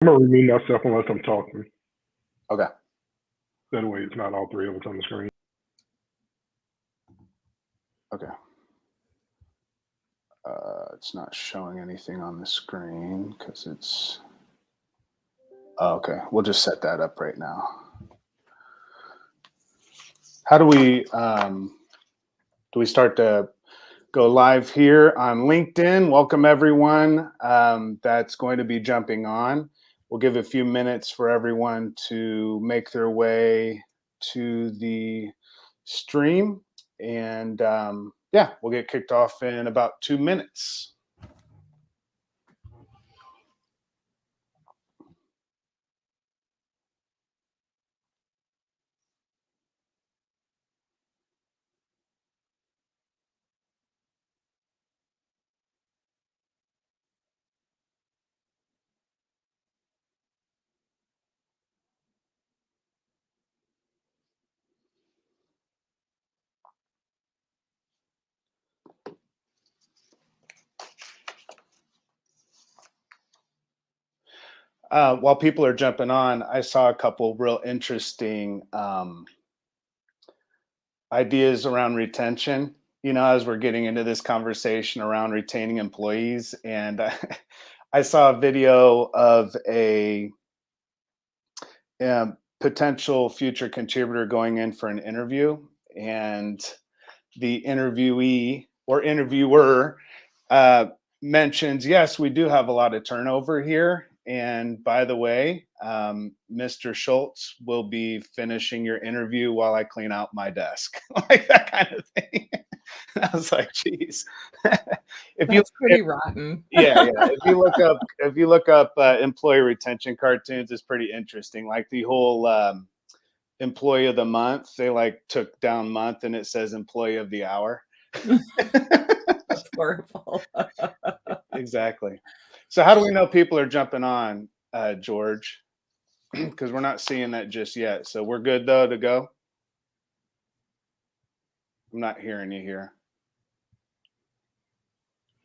I'm gonna remove myself unless I'm talking. Okay. That way, it's not all three of us on the screen. Okay. It's not showing anything on the screen because it's. Oh, okay, we'll just set that up right now. How do we start to go live here on LinkedIn? Welcome everyone that's going to be jumping on. We'll give a few minutes for everyone to make their way to the stream, and yeah, we'll get kicked off in about 2 minutes. While people are jumping on, I saw a couple real interesting ideas around retention. You know, as we're getting into this conversation around retaining employees, and I saw a video of a potential future contributor going in for an interview, and the interviewee or interviewer uh, mentions, yes, we do have a lot of turnover here. And by the way, Mr. Schultz will be finishing your interview while I clean out my desk, like that kind of thing. I was like, geez. That's pretty rotten. Yeah. If you look up employee retention cartoons, it's pretty interesting. Like the whole employee of the month, they like took down month and it says employee of the hour. That's horrible. Exactly. So how do we know people are jumping on, George? Because we're not seeing that just yet. So we're good though to go. I'm not hearing you here.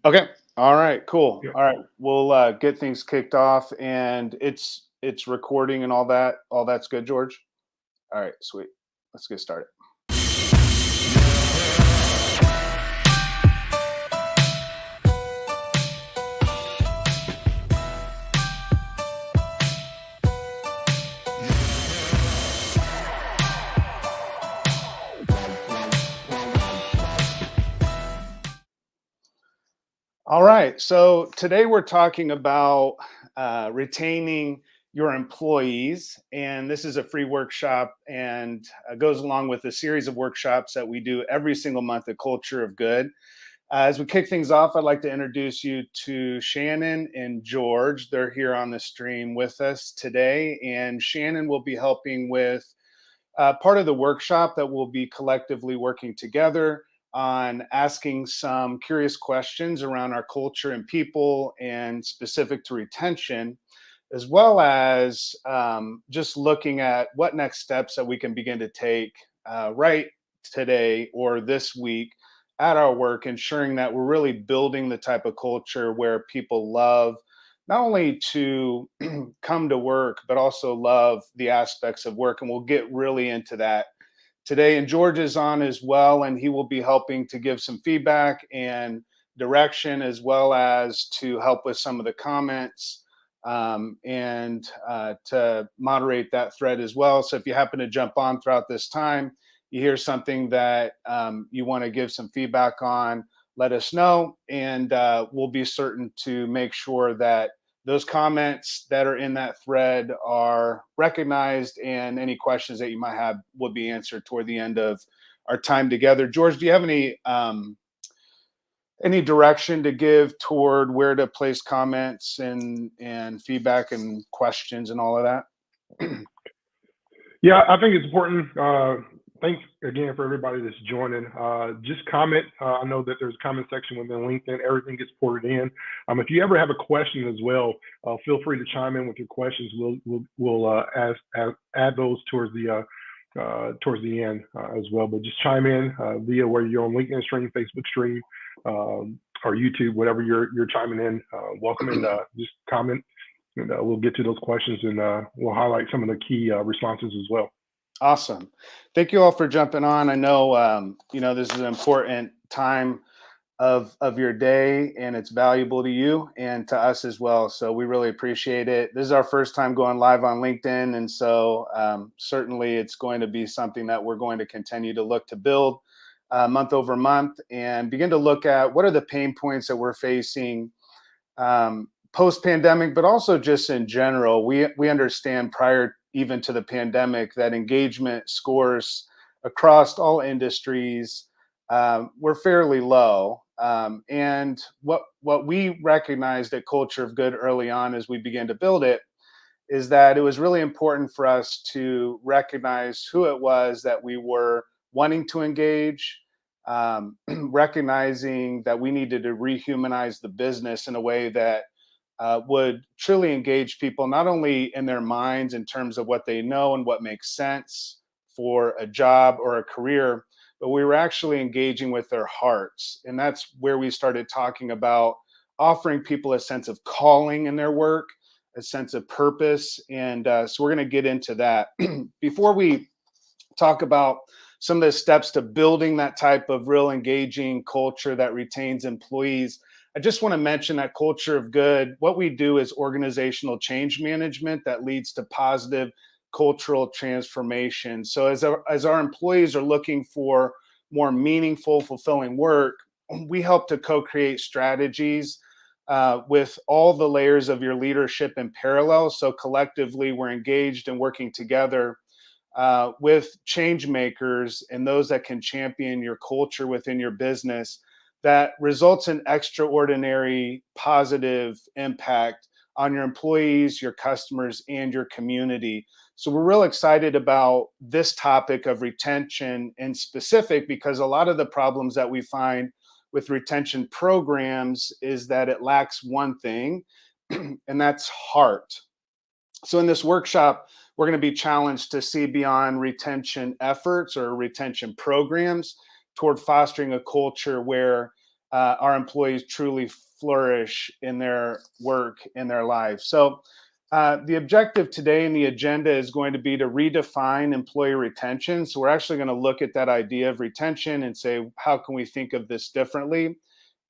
Okay. All right. Cool. Yep. All right. We'll get things kicked off, and it's recording and all that. All that's good, George. All right. Sweet. Let's get started. All right. So today we're talking about retaining your employees. And this is a free workshop and goes along with a series of workshops that we do every single month at Culture of Good. As we kick things off, I'd like to introduce you to Shannon and George. They're here on the stream with us today. And Shannon will be helping with part of the workshop that we'll be collectively working together on asking some curious questions around our culture and people and specific to retention, as well as just looking at what next steps that we can begin to take right today or this week at our work, ensuring that we're really building the type of culture where people love not only to come to work, but also love the aspects of work. And we'll get really into that today. And George is on as well, and he will be helping to give some feedback and direction, as well as to help with some of the comments and to moderate that thread as well. So if you happen to jump on throughout this time, you hear something that you want to give some feedback on, let us know, and we'll be certain to make sure that those comments that are in that thread are recognized, and any questions that you might have will be answered toward the end of our time together. George, do you have any direction to give toward where to place comments and feedback and questions and all of that? Yeah, I think it's important. Thanks again for everybody that's joining. Just comment. I know that there's a comment section within LinkedIn. Everything gets ported in. If you ever have a question as well, feel free to chime in with your questions. We'll add those towards the end as well. But just chime in via where you're on LinkedIn stream, Facebook stream, or YouTube, whatever you're chiming in. Welcome, and just comment and we'll get to those questions, and we'll highlight some of the key responses as well. Awesome. Thank you all for jumping on. I know, this is an important time of your day, and it's valuable to you and to us as well. So we really appreciate it. This is our first time going live on LinkedIn, and so certainly it's going to be something that we're going to continue to look to build month over month, and begin to look at what are the pain points that we're facing post pandemic, but also just in general. We understand prior even to the pandemic that engagement scores across all industries were fairly low. And what we recognized at Culture of Good early on as we began to build it is that it was really important for us to recognize who it was that we were wanting to engage, recognizing that we needed to rehumanize the business in a way that would truly engage people, not only in their minds in terms of what they know and what makes sense for a job or a career, but we were actually engaging with their hearts. And that's where we started talking about offering people a sense of calling in their work, a sense of purpose. And so we're going to get into that. Before we talk about some of the steps to building that type of real engaging culture that retains employees, I just want to mention that Culture of Good, what we do is organizational change management that leads to positive cultural transformation. So as our employees are looking for more meaningful, fulfilling work, we help to co-create strategies with all the layers of your leadership in parallel. So collectively, we're engaged and working together with change makers and those that can champion your culture within your business that results in extraordinary positive impact on your employees, your customers, and your community. So we're real excited about this topic of retention in specific, because a lot of the problems that we find with retention programs is that it lacks one thing, and that's heart. So in this workshop, we're going to be challenged to see beyond retention efforts or retention programs toward fostering a culture where our employees truly flourish in their work, in their lives. So the objective today and the agenda is going to be to redefine employee retention. So we're actually going to look at that idea of retention and say, how can we think of this differently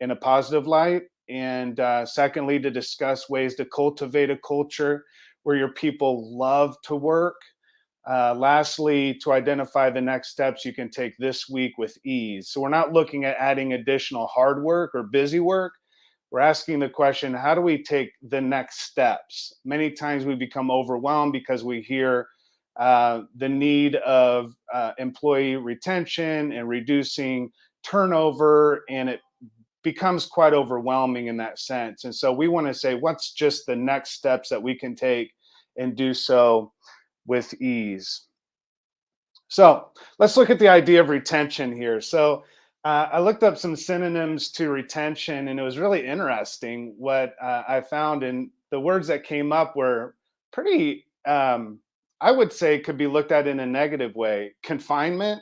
in a positive light? And secondly, to discuss ways to cultivate a culture where your people love to work. Lastly, to identify the next steps you can take this week with ease. So we're not looking at adding additional hard work or busy work. We're asking the question, how do we take the next steps? Many times we become overwhelmed because we hear the need of employee retention and reducing turnover, and it becomes quite overwhelming in that sense. And so we want to say, what's just the next steps that we can take and do so with ease? So let's look at the idea of retention here. So I looked up some synonyms to retention, and it was really interesting what I found. And the words that came up were pretty, I would say, could be looked at in a negative way: confinement,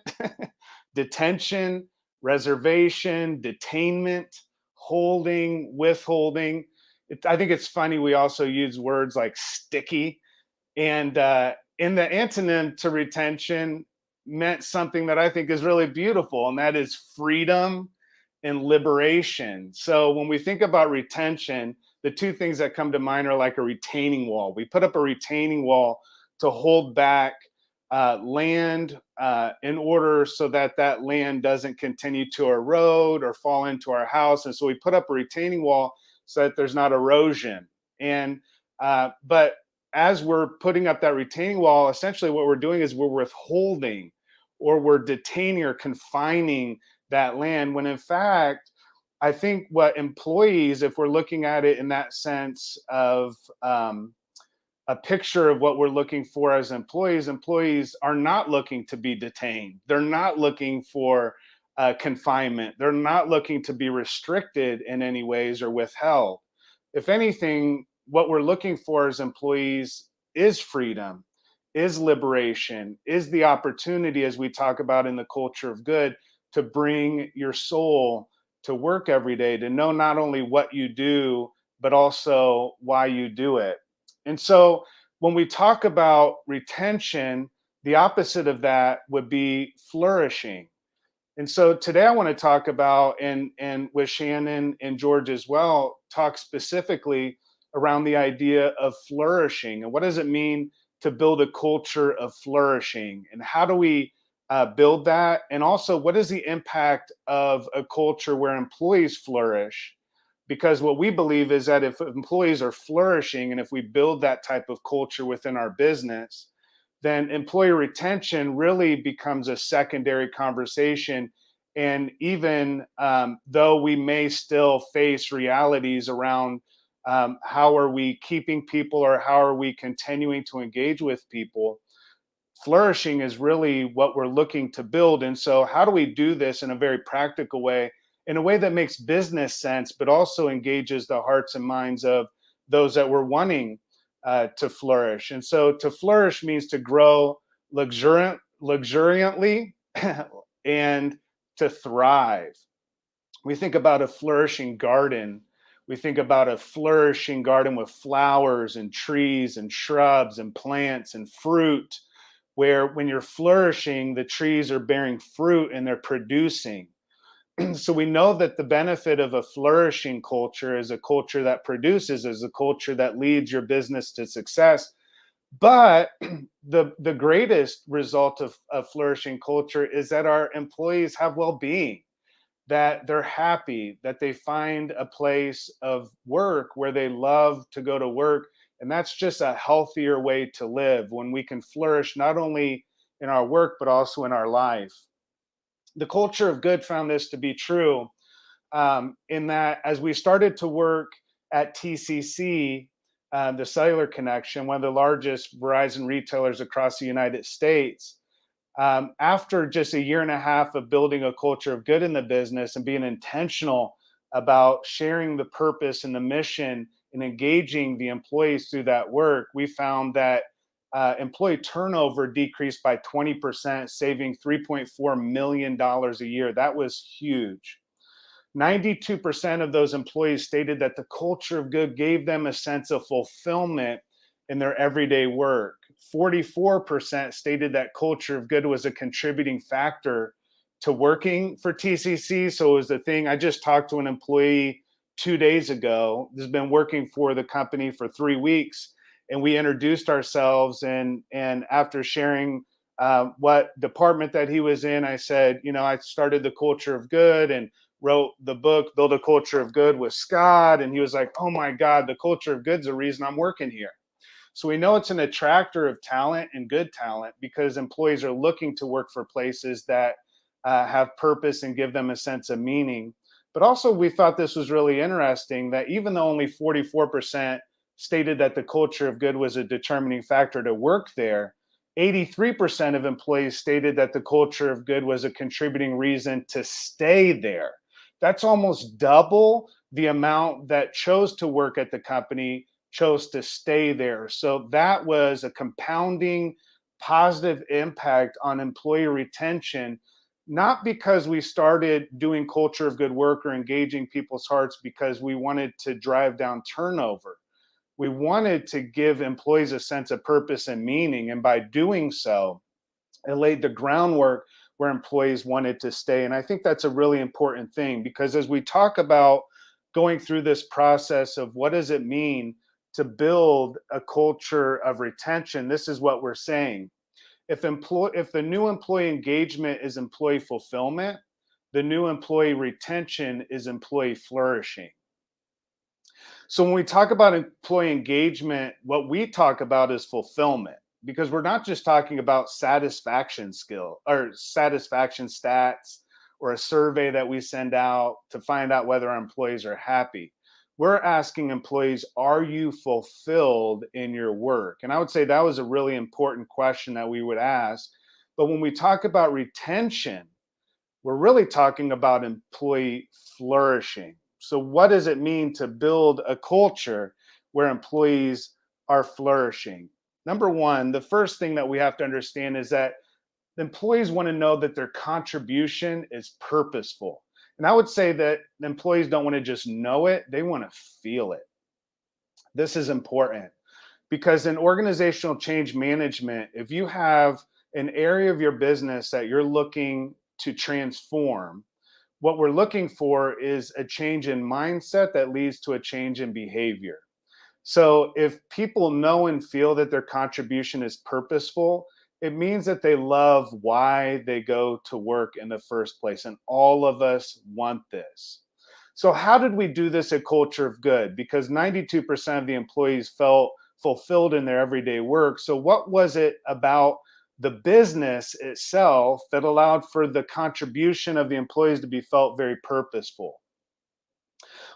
detention, reservation, detainment, holding, withholding. I think it's funny we also use words like sticky. And in the antonym to retention meant something that I think is really beautiful, and that is freedom and liberation. So when we think about retention, the two things that come to mind are like a retaining wall. We put up a retaining wall to hold back land in order so that that land doesn't continue to erode or fall into our house. And so we put up a retaining wall so that there's not erosion. And but as we're putting up that retaining wall, essentially what we're doing is we're withholding or we're detaining or confining that land, when in fact, I think what employees, if we're looking at it in that sense of a picture of what we're looking for as employees are not looking to be detained. They're not looking for confinement. They're not looking to be restricted in any ways or withheld. If anything, what we're looking for as employees is freedom, is liberation, is the opportunity, as we talk about in the Culture of Good, to bring your soul to work every day, to know not only what you do, but also why you do it. And so when we talk about retention, the opposite of that would be flourishing. And so today I want to talk about, and with Shannon and George as well, talk specifically around the idea of flourishing and what does it mean to build a culture of flourishing, and how do we build that, and also what is the impact of a culture where employees flourish. Because what we believe is that if employees are flourishing and if we build that type of culture within our business, then employee retention really becomes a secondary conversation. And even though we may still face realities around how are we keeping people or how are we continuing to engage with people, flourishing is really what we're looking to build. And so, how do we do this in a very practical way, in a way that makes business sense, but also engages the hearts and minds of those that we're wanting to flourish? And so, to flourish means to grow luxuriantly and to thrive. We think about a flourishing garden. We think about a flourishing garden with flowers and trees and shrubs and plants and fruit, where when you're flourishing, the trees are bearing fruit and they're producing. So we know that the benefit of a flourishing culture is a culture that produces, is a culture that leads your business to success. But the greatest result of a flourishing culture is that our employees have well-being, that they're happy, that they find a place of work where they love to go to work. And that's just a healthier way to live, when we can flourish not only in our work, but also in our life. The culture of good found this to be true, in that as we started to work at TCC, the Cellular Connection, one of the largest Verizon retailers across the United States, after just a year and a half of building a culture of good in the business and being intentional about sharing the purpose and the mission and engaging the employees through that work, we found that employee turnover decreased by 20%, saving $3.4 million a year. That was huge. 92% of those employees stated that the culture of good gave them a sense of fulfillment in their everyday work. 44% stated that culture of good was a contributing factor to working for TCC. So it was the thing. I just talked to an employee 2 days ago who's been working for the company for 3 weeks, and we introduced ourselves. And after sharing what department that he was in, I said, I started the culture of good and wrote the book Build a Culture of Good with Scott. And he was like, oh my God, the culture of good's the reason I'm working here. So we know it's an attractor of talent and good talent, because employees are looking to work for places that have purpose and give them a sense of meaning. But also, we thought this was really interesting that even though only 44% stated that the culture of good was a determining factor to work there, 83% of employees stated that the culture of good was a contributing reason to stay there. That's almost double the amount that chose to work at the company chose to stay there. So that was a compounding positive impact on employee retention, not because we started doing culture of good work or engaging people's hearts because we wanted to drive down turnover. We wanted to give employees a sense of purpose and meaning. And by doing so, it laid the groundwork where employees wanted to stay. And I think that's a really important thing, because as we talk about going through this process of what does it mean to build a culture of retention, this is what we're saying. If the new employee engagement is employee fulfillment, the new employee retention is employee flourishing. So when we talk about employee engagement, what we talk about is fulfillment, because we're not just talking about satisfaction skill or satisfaction stats or a survey that we send out to find out whether our employees are happy. We're asking employees, are you fulfilled in your work? And I would say that was a really important question that we would ask. But when we talk about retention, we're really talking about employee flourishing. So what does it mean to build a culture where employees are flourishing? Number one, the first thing that we have to understand is that the employees want to know that their contribution is purposeful. And I would say that the employees don't want to just know it, they want to feel it. This is important, Because in organizational change management, if you have an area of your business that you're looking to transform, what we're looking for is a change in mindset that leads to a change in behavior. So if people know and feel that their contribution is purposeful, it means that they love why they go to work in the first place. And all of us want this. So how did we do this at Culture of Good? Because 92% of the employees felt fulfilled in their everyday work. So what was it about the business itself that allowed for the contribution of the employees to be felt very purposeful?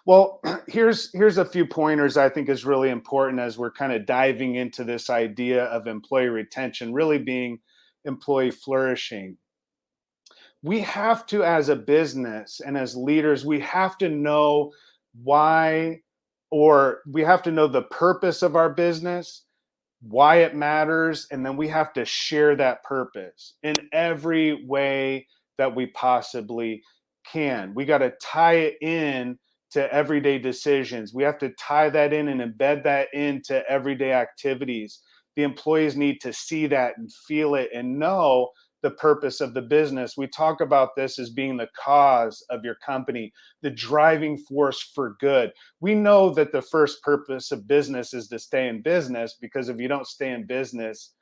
Well, here's a few pointers I think is really important as we're kind of diving into this idea of employee retention really being employee flourishing. We have to, as a business and as leaders, we have to know why, or we have to know the purpose of our business, why it matters, and then we have to share that purpose in every way that we possibly can. We got to tie it in to everyday decisions. We have to tie that in and embed that into everyday activities. The employees need to see that and feel it and know the purpose of the business. We talk about this as being the cause of your company, the driving force for good. We know that the first purpose of business is to stay in business, because if you don't stay in business,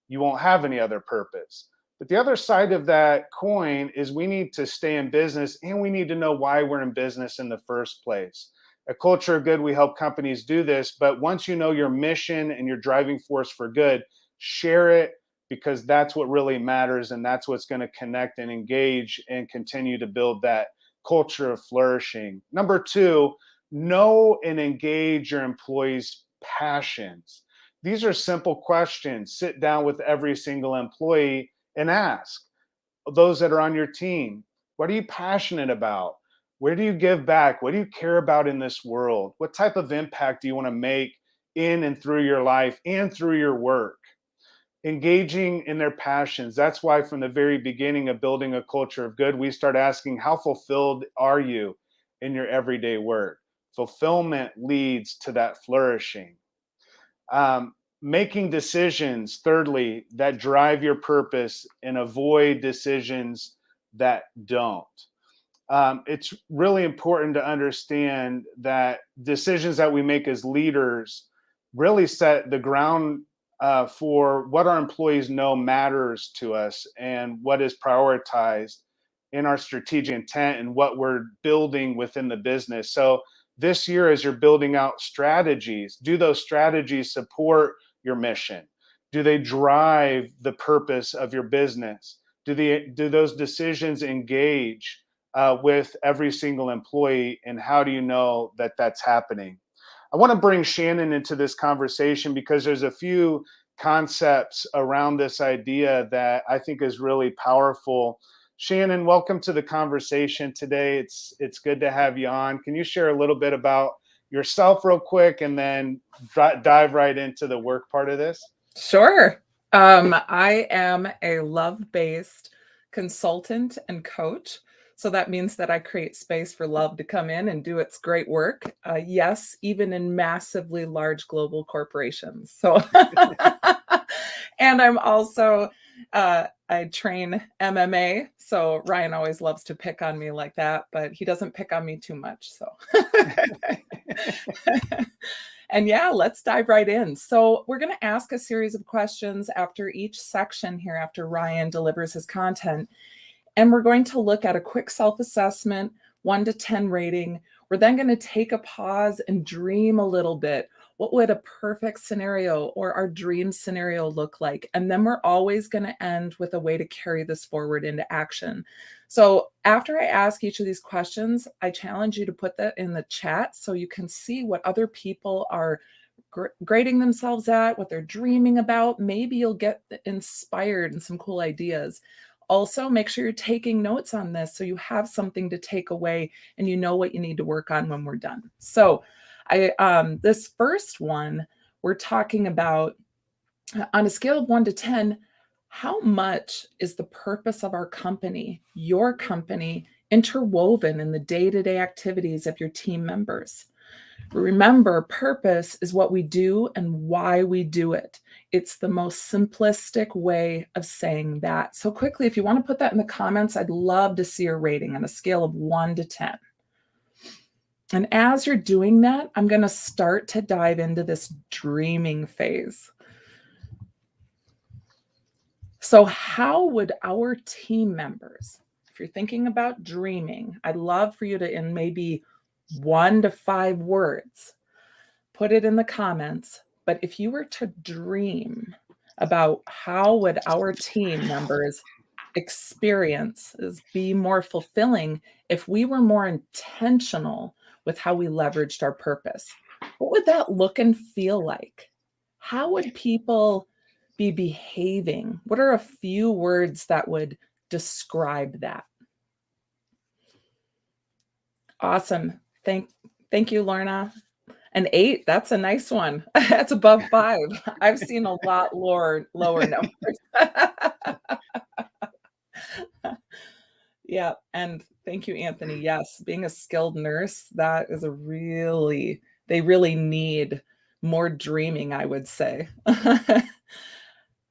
you won't have any other purpose. But the other side of that coin is we need to stay in business, and we need to know why we're in business in the first place. At Culture of Good, we help companies do this, but once you know your mission and your driving force for good, share it, because that's what really matters, and that's what's going to connect and engage and continue to build that culture of flourishing. Number two, know and engage your employees' passions. These are simple questions. Sit down with every single employee and ask those that are on your team, what are you passionate about? Where do you give back? What do you care about in this world? What type of impact do you want to make in and through your life and through your work? Engaging in their passions. That's why from the very beginning of building a culture of good, we start asking, how fulfilled are you in your everyday work? Fulfillment leads to that flourishing. Making decisions, thirdly, that drive your purpose and avoid decisions that don't. It's really important to understand that decisions that we make as leaders really set the ground for what our employees know matters to us and what is prioritized in our strategic intent and what we're building within the business. So this year, as you're building out strategies, do those strategies support your mission? Do they drive the purpose of your business? Do those decisions engage with every single employee? And how do you know that that's happening? I want to bring Shannon into this conversation because there's a few concepts around this idea that I think is really powerful. Shannon, welcome to the conversation today. It's good to have you on. Can you share a little bit about yourself real quick and then dive right into the work part of this? Sure. I am a love-based consultant and coach. So that means that I create space for love to come in and do its great work. Yes, even in massively large global corporations. So, and I'm also, I train MMA. So Ryan always loves to pick on me like that, but he doesn't pick on me too much. So, and yeah, let's dive right in. So we're going to ask a series of questions after each section here, after Ryan delivers his content. And we're going to look at a quick self-assessment, 1 to 10 rating. We're then going to take a pause and dream a little bit. What would a perfect scenario or our dream scenario look like? And then we're always going to end with a way to carry this forward into action. So after I ask each of these questions, I challenge you to put that in the chat so you can see what other people are grading themselves at, what they're dreaming about. Maybe you'll get inspired and some cool ideas. Also, make sure you're taking notes on this so you have something to take away and you know what you need to work on when we're done. So this first one, we're talking about on a scale of 1 to 10, how much is the purpose of our company, your company, interwoven in the day-to-day activities of your team members? Remember, purpose is what we do and why we do it. It's the most simplistic way of saying that. So quickly, if you want to put that in the comments, I'd love to see your rating on a scale of 1 to 10. And as you're doing that, I'm going to start to dive into this dreaming phase. So how would our team members, if you're thinking about dreaming, I'd love for you to, in maybe 1 to 5 words, put it in the comments. But if you were to dream about how would our team members experiences be more fulfilling if we were more intentional with how we leveraged our purpose, what would that look and feel like? How would people be behaving? What are a few words that would describe that? Awesome. Thank you, Lorna. An 8, that's a nice one. That's above 5. I've seen a lot lower numbers. Yeah, and thank you, Anthony. Yes, being a skilled nurse, that is they really need more dreaming, I would say.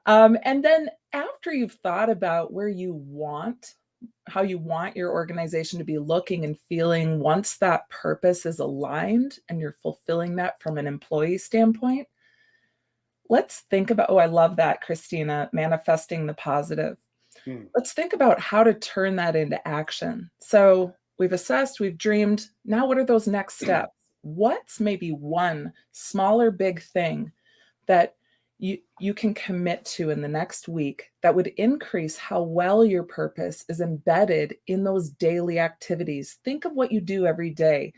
And then after you've thought about how you want your organization to be looking and feeling once that purpose is aligned and you're fulfilling that from an employee standpoint, let's think about, oh, I love that, Christina, manifesting the positive. Let's think about how to turn that into action. So we've assessed, we've dreamed. Now, what are those next steps? What's maybe one smaller big thing that you can commit to in the next week that would increase how well your purpose is embedded in those daily activities? Think of what you do every day: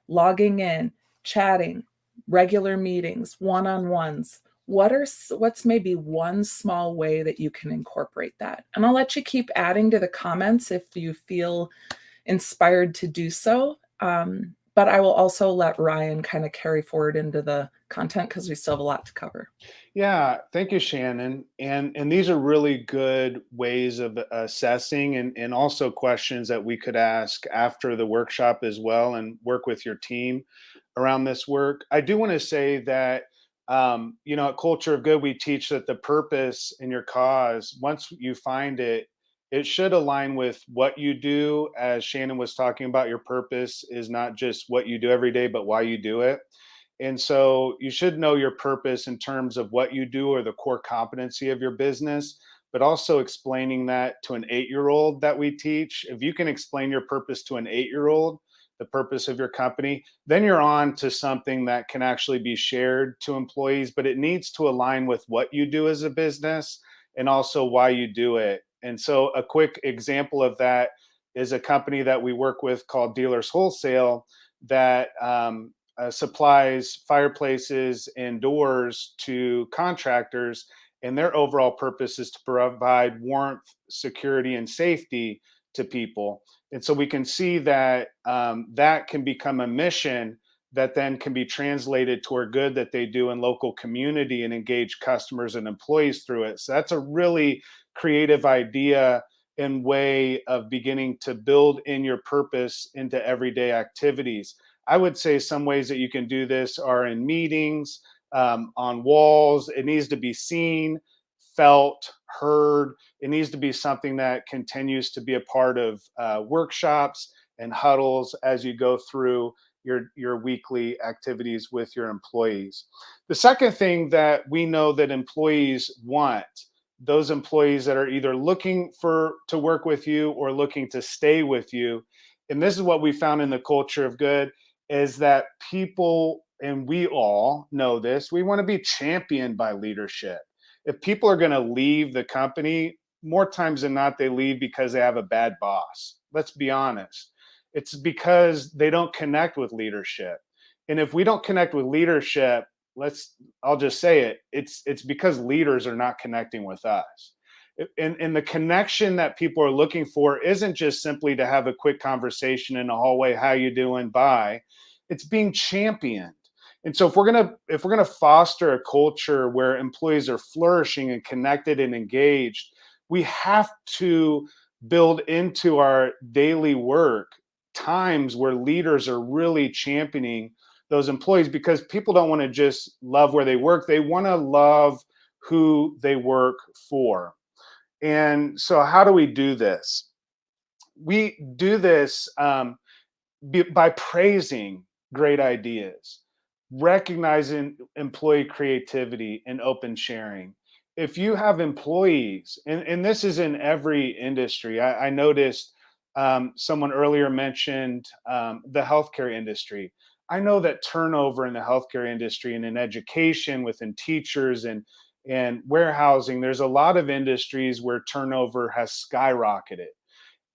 logging in, chatting, regular meetings, one-on-ones. What's maybe one small way that you can incorporate that? And I'll let you keep adding to the comments if you feel inspired to do so. But I will also let Ryan kind of carry forward into the content because we still have a lot to cover. Yeah, thank you, Shannon. And these are really good ways of assessing and also questions that we could ask after the workshop as well and work with your team around this work. I do want to say that at Culture of Good, we teach that the purpose in your cause, once you find it, it should align with what you do. As Shannon was talking about, your purpose is not just what you do every day, but why you do it. And so you should know your purpose in terms of what you do or the core competency of your business, but also explaining that to an 8-year-old that we teach. If you can explain your purpose to an 8-year-old, the purpose of your company, then you're on to something that can actually be shared to employees, but it needs to align with what you do as a business and also why you do it. And so a quick example of that is a company that we work with called Dealers Wholesale that supplies fireplaces and doors to contractors, and their overall purpose is to provide warmth, security, and safety to people. And so we can see that that can become a mission that then can be translated toward good that they do in local community and engage customers and employees through it. So that's a really creative idea and way of beginning to build in your purpose into everyday activities. I would say some ways that you can do this are in meetings, on walls. It needs to be seen, felt, heard. It needs to be something that continues to be a part of workshops and huddles as you go through your weekly activities with your employees. The second thing that we know that employees want, those employees that are either looking to work with you or looking to stay with you, and this is what we found in the Culture of Good, is that people, and we all know this, we want to be championed by leadership. If people are going to leave the company, more times than not, they leave because they have a bad boss. Let's be honest. It's because they don't connect with leadership. And if we don't connect with leadership, I'll just say it, it's because leaders are not connecting with us. And the connection that people are looking for isn't just simply to have a quick conversation in the hallway, how you doing, bye. It's being championed. And so if we're gonna foster a culture where employees are flourishing and connected and engaged, we have to build into our daily work times where leaders are really championing those employees, because people don't want to just love where they work. They want to love who they work for. And so how do we do this? We do this by praising great ideas, recognizing employee creativity and open sharing. If you have employees, and this is in every industry, I noticed someone earlier mentioned the healthcare industry. I know that turnover in the healthcare industry and in education within teachers and warehousing, there's a lot of industries where turnover has skyrocketed.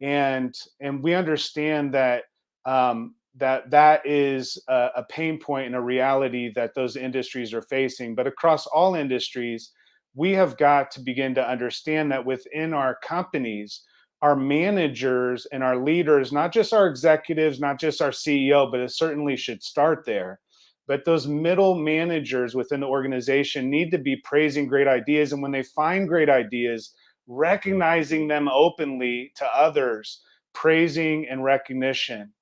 And we understand that that is a pain point and a reality that those industries are facing. But across all industries, we have got to begin to understand that within our companies, our managers and our leaders, not just our executives, not just our CEO, but it certainly should start there. But those middle managers within the organization need to be praising great ideas. And when they find great ideas, recognizing them openly to others, praising and recognition.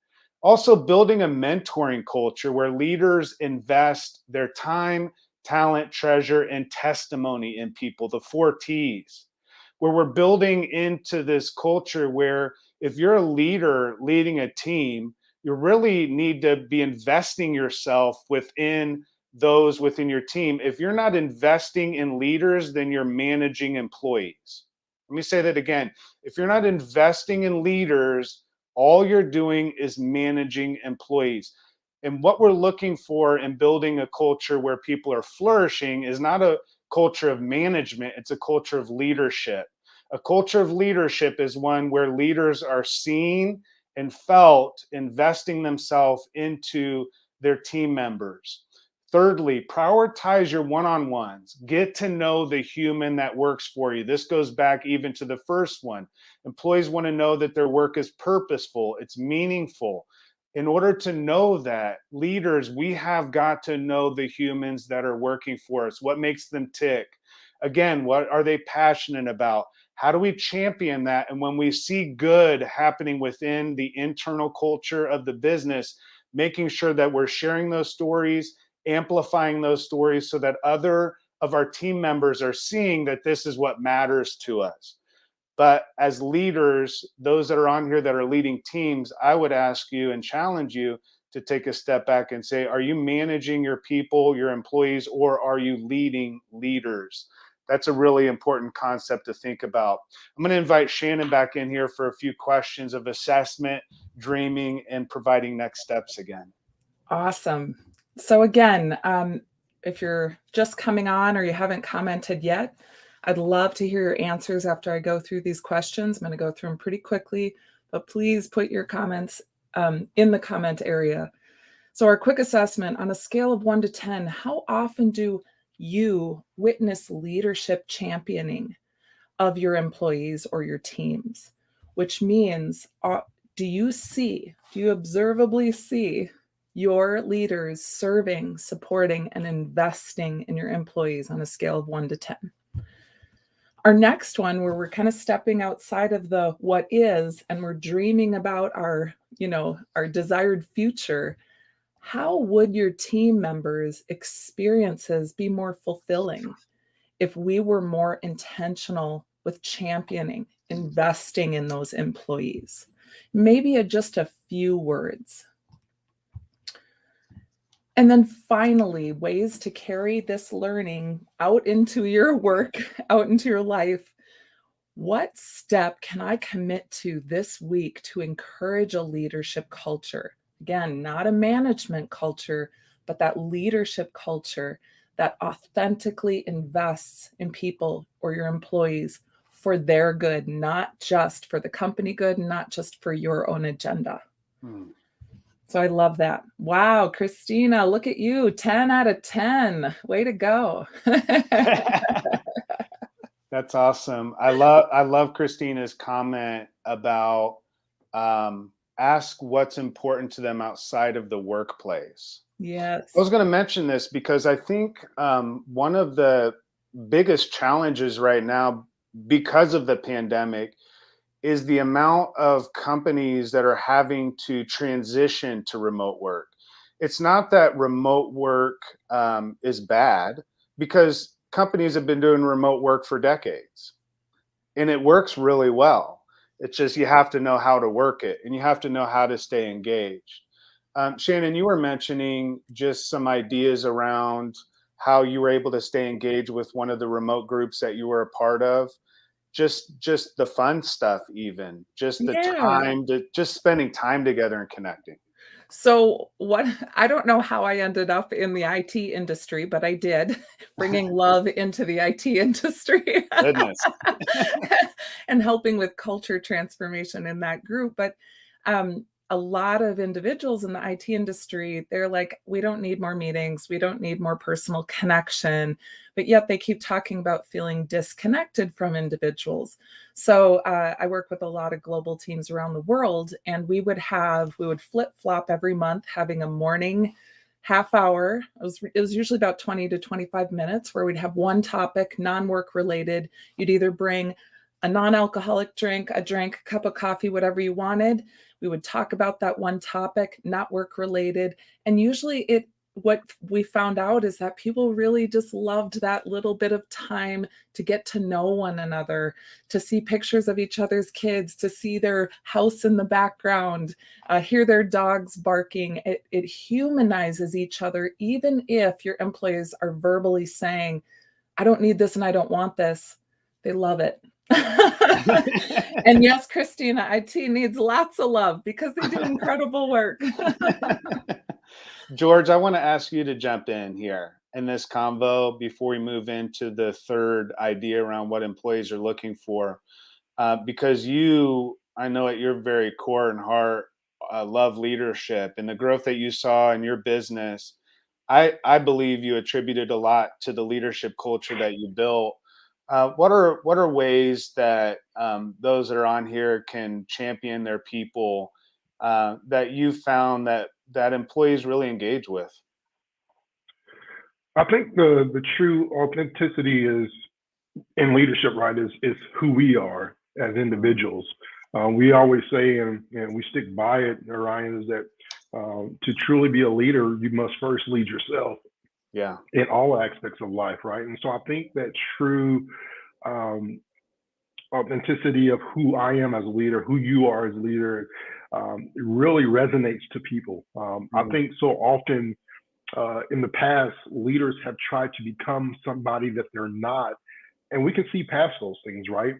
Also, building a mentoring culture where leaders invest their time, talent, treasure, and testimony in people, the 4 T's, where we're building into this culture where if you're a leader leading a team, you really need to be investing yourself within those within your team. If you're not investing in leaders, then you're managing employees. Let me say that again. If you're not investing in leaders, all you're doing is managing employees. And what we're looking for in building a culture where people are flourishing is not a culture of management, it's a culture of leadership. A culture of leadership is one where leaders are seen and felt investing themselves into their team members. Thirdly, prioritize your one-on-ones. Get to know the human that works for you. This goes back even to the first one. Employees want to know that their work is purposeful, it's meaningful. In order to know that, leaders, we have got to know the humans that are working for us. What makes them tick? Again, what are they passionate about? How do we champion that? And when we see good happening within the internal culture of the business, making sure that we're sharing those stories, amplifying those stories so that other of our team members are seeing that this is what matters to us. But as leaders, those that are on here that are leading teams, I would ask you and challenge you to take a step back and say, are you managing your people, your employees, or are you leading leaders? That's a really important concept to think about. I'm going to invite Shannon back in here for a few questions of assessment, dreaming, and providing next steps again. Awesome. So again, if you're just coming on or you haven't commented yet, I'd love to hear your answers after I go through these questions. I'm going to go through them pretty quickly, but please put your comments in the comment area. So our quick assessment, on a scale of 1 to 10, how often do you witness leadership championing of your employees or your teams? Which means, do you observably see your leaders serving, supporting, and investing in your employees on a scale of 1 to 10? Our next one, where we're kind of stepping outside of the what is and we're dreaming about our desired future. How would your team members' experiences be more fulfilling if we were more intentional with championing, investing in those employees? Maybe just a few words. And then finally, ways to carry this learning out into your work, out into your life. What step can I commit to this week to encourage a leadership culture? Again, not a management culture, but that leadership culture that authentically invests in people or your employees for their good, not just for the company good, not just for your own agenda. So I love that. Wow, Christina, look at you. 10 out of 10. Way to go. That's awesome. I love Christina's comment about ask what's important to them outside of the workplace. Yes. I was going to mention this because I think one of the biggest challenges right now because of the pandemic is the amount of companies that are having to transition to remote work. it's not that remote work is bad, because companies have been doing remote work for decades and it works really well. It's just you have to know how to work it and you have to know how to stay engaged. Shannon, you were mentioning just some ideas around how you were able to stay engaged with one of the remote groups that you were a part of. Just the fun stuff, even just the Yeah. time to just spending time together and connecting. So what I don't know how I ended up in the IT industry, but I did, bringing love into the IT industry Goodness. and helping with culture transformation in that group. But a lot of individuals in the IT industry, they're like, we don't need more meetings, we don't need more personal connection, but yet they keep talking about feeling disconnected from individuals. So I work with a lot of global teams around the world, and we would flip flop every month, having a morning half hour. It was usually about 20 to 25 minutes where we'd have one topic, non-work related. You'd either bring a non-alcoholic drink, a drink, a cup of coffee, whatever you wanted. We would talk about that one topic, not work related. And usually what we found out is that people really just loved that little bit of time to get to know one another, to see pictures of each other's kids, to see their house in the background, hear their dogs barking. It humanizes each other, even if your employees are verbally saying, I don't need this and I don't want this. They love it. And yes, Christina, IT needs lots of love because they do incredible work. George, I want to ask you to jump in here in this convo before we move into the third idea around what employees are looking for. Because you, I know at your very core and heart, love leadership and the growth that you saw in your business. I believe you attributed a lot to the leadership culture that you built. What are ways that those that are on here can champion their people that you found that employees really engage with? I think the true authenticity is in leadership, right? Is who we are as individuals. We always say, and we stick by it, Orion, is that to truly be a leader, you must first lead yourself Yeah. in all aspects of life, right? And so I think that true um, authenticity of who I am as a leader, who you are as a leader, it really resonates to people. I Mhm. think so often in the past, leaders have tried to become somebody that they're not. And we can see past those things, right?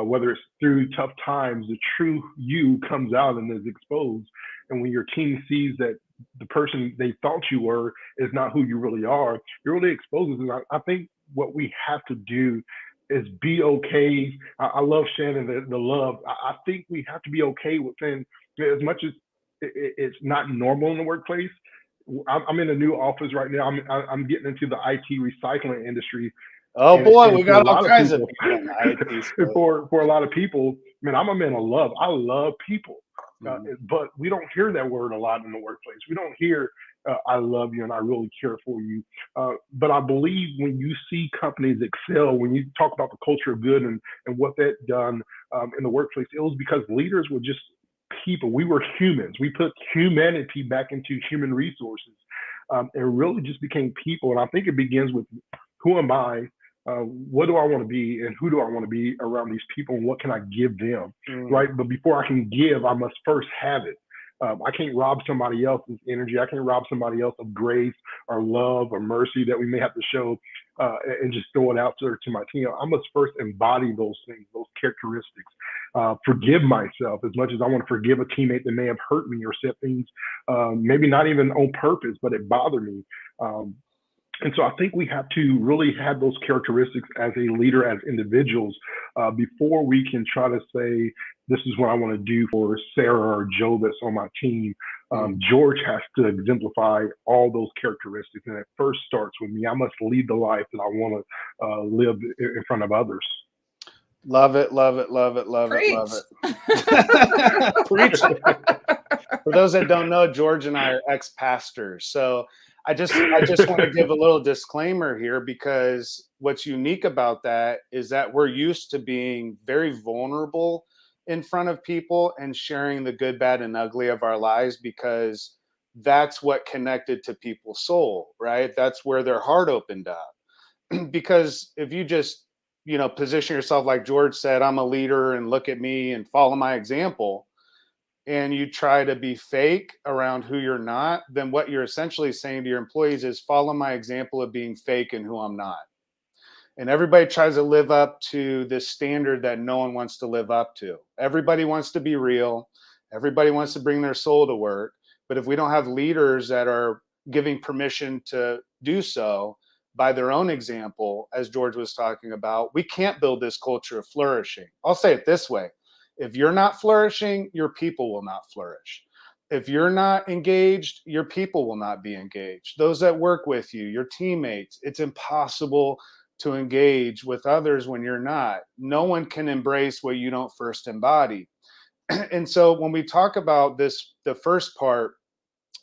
Whether it's through tough times, the true you comes out and is exposed. And when your team sees that the person they thought you were is not who you really are, it really exposes it. I think what we have to do is be okay. I love Shannon, the love. I think we have to be okay with saying, as much as it's not normal in the workplace. I'm in a new office right now. I'm getting into the IT recycling industry, Oh and boy, and we for a got all lot of kinds of people, people in the IT space. for a lot of people, man, I'm a man of love. I love people, Mhm. but we don't hear that word a lot in the workplace. We don't hear I love you and I really care for you. But I believe when you see companies excel, when you talk about the culture of good and what that done in the workplace, it was because leaders were just people. We were humans. We put humanity back into human resources. And really just became people. And I think it begins with who am I? What do I want to be? And who do I want to be around these people? And what can I give them? Mm. Right. But before I can give, I must first have it. I can't rob somebody else's energy. I can't rob somebody else of grace or love or mercy that we may have to show and just throw it out there to my team. I must first embody those things, those characteristics. Forgive myself as much as I want to forgive a teammate that may have hurt me or said things, maybe not even on purpose, but it bothered me. Um, and so I think we have to really have those characteristics as a leader, as individuals, before we can try to say, this is what I want to do for Sarah or Joe that's on my team. Mm. George has to exemplify all those characteristics. And it first starts with me. I must lead the life that I want to live in front of others. Love it, love it, love it, love it, love Preach. it. Preach. For those that don't know, George and I are ex-pastors. So I just want to give a little disclaimer here, because what's unique about that is that we're used to being very vulnerable in front of people and sharing the good, bad, and ugly of our lives, because that's what connected to people's soul, right? That's where their heart opened up. Because if you just, position yourself like George said, I'm a leader and look at me and follow my example, and you try to be fake around who you're not, then what you're essentially saying to your employees is follow my example of being fake and who I'm not. And everybody tries to live up to this standard that no one wants to live up to. Everybody wants to be real. Everybody wants to bring their soul to work. But if we don't have leaders that are giving permission to do so by their own example, as George was talking about, we can't build this culture of flourishing. I'll say it this way. If you're not flourishing, your people will not flourish. If you're not engaged, your people will not be engaged. Those that work with you, your teammates, it's impossible to engage with others when you're not. No one can embrace what you don't first embody. And so when we talk about this, the first part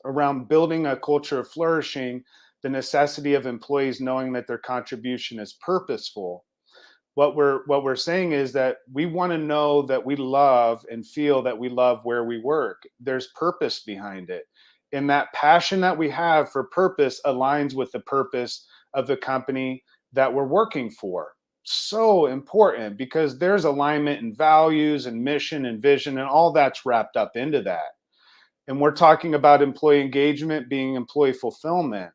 around building a culture of flourishing, the necessity of employees knowing that their contribution is purposeful, what we're saying is that we want to know that we love and feel that we love where we work. There's purpose behind it. And that passion that we have for purpose aligns with the purpose of the company that we're working for. So important, because there's alignment in values and mission and vision, and all that's wrapped up into that. And we're talking about employee engagement being employee fulfillment.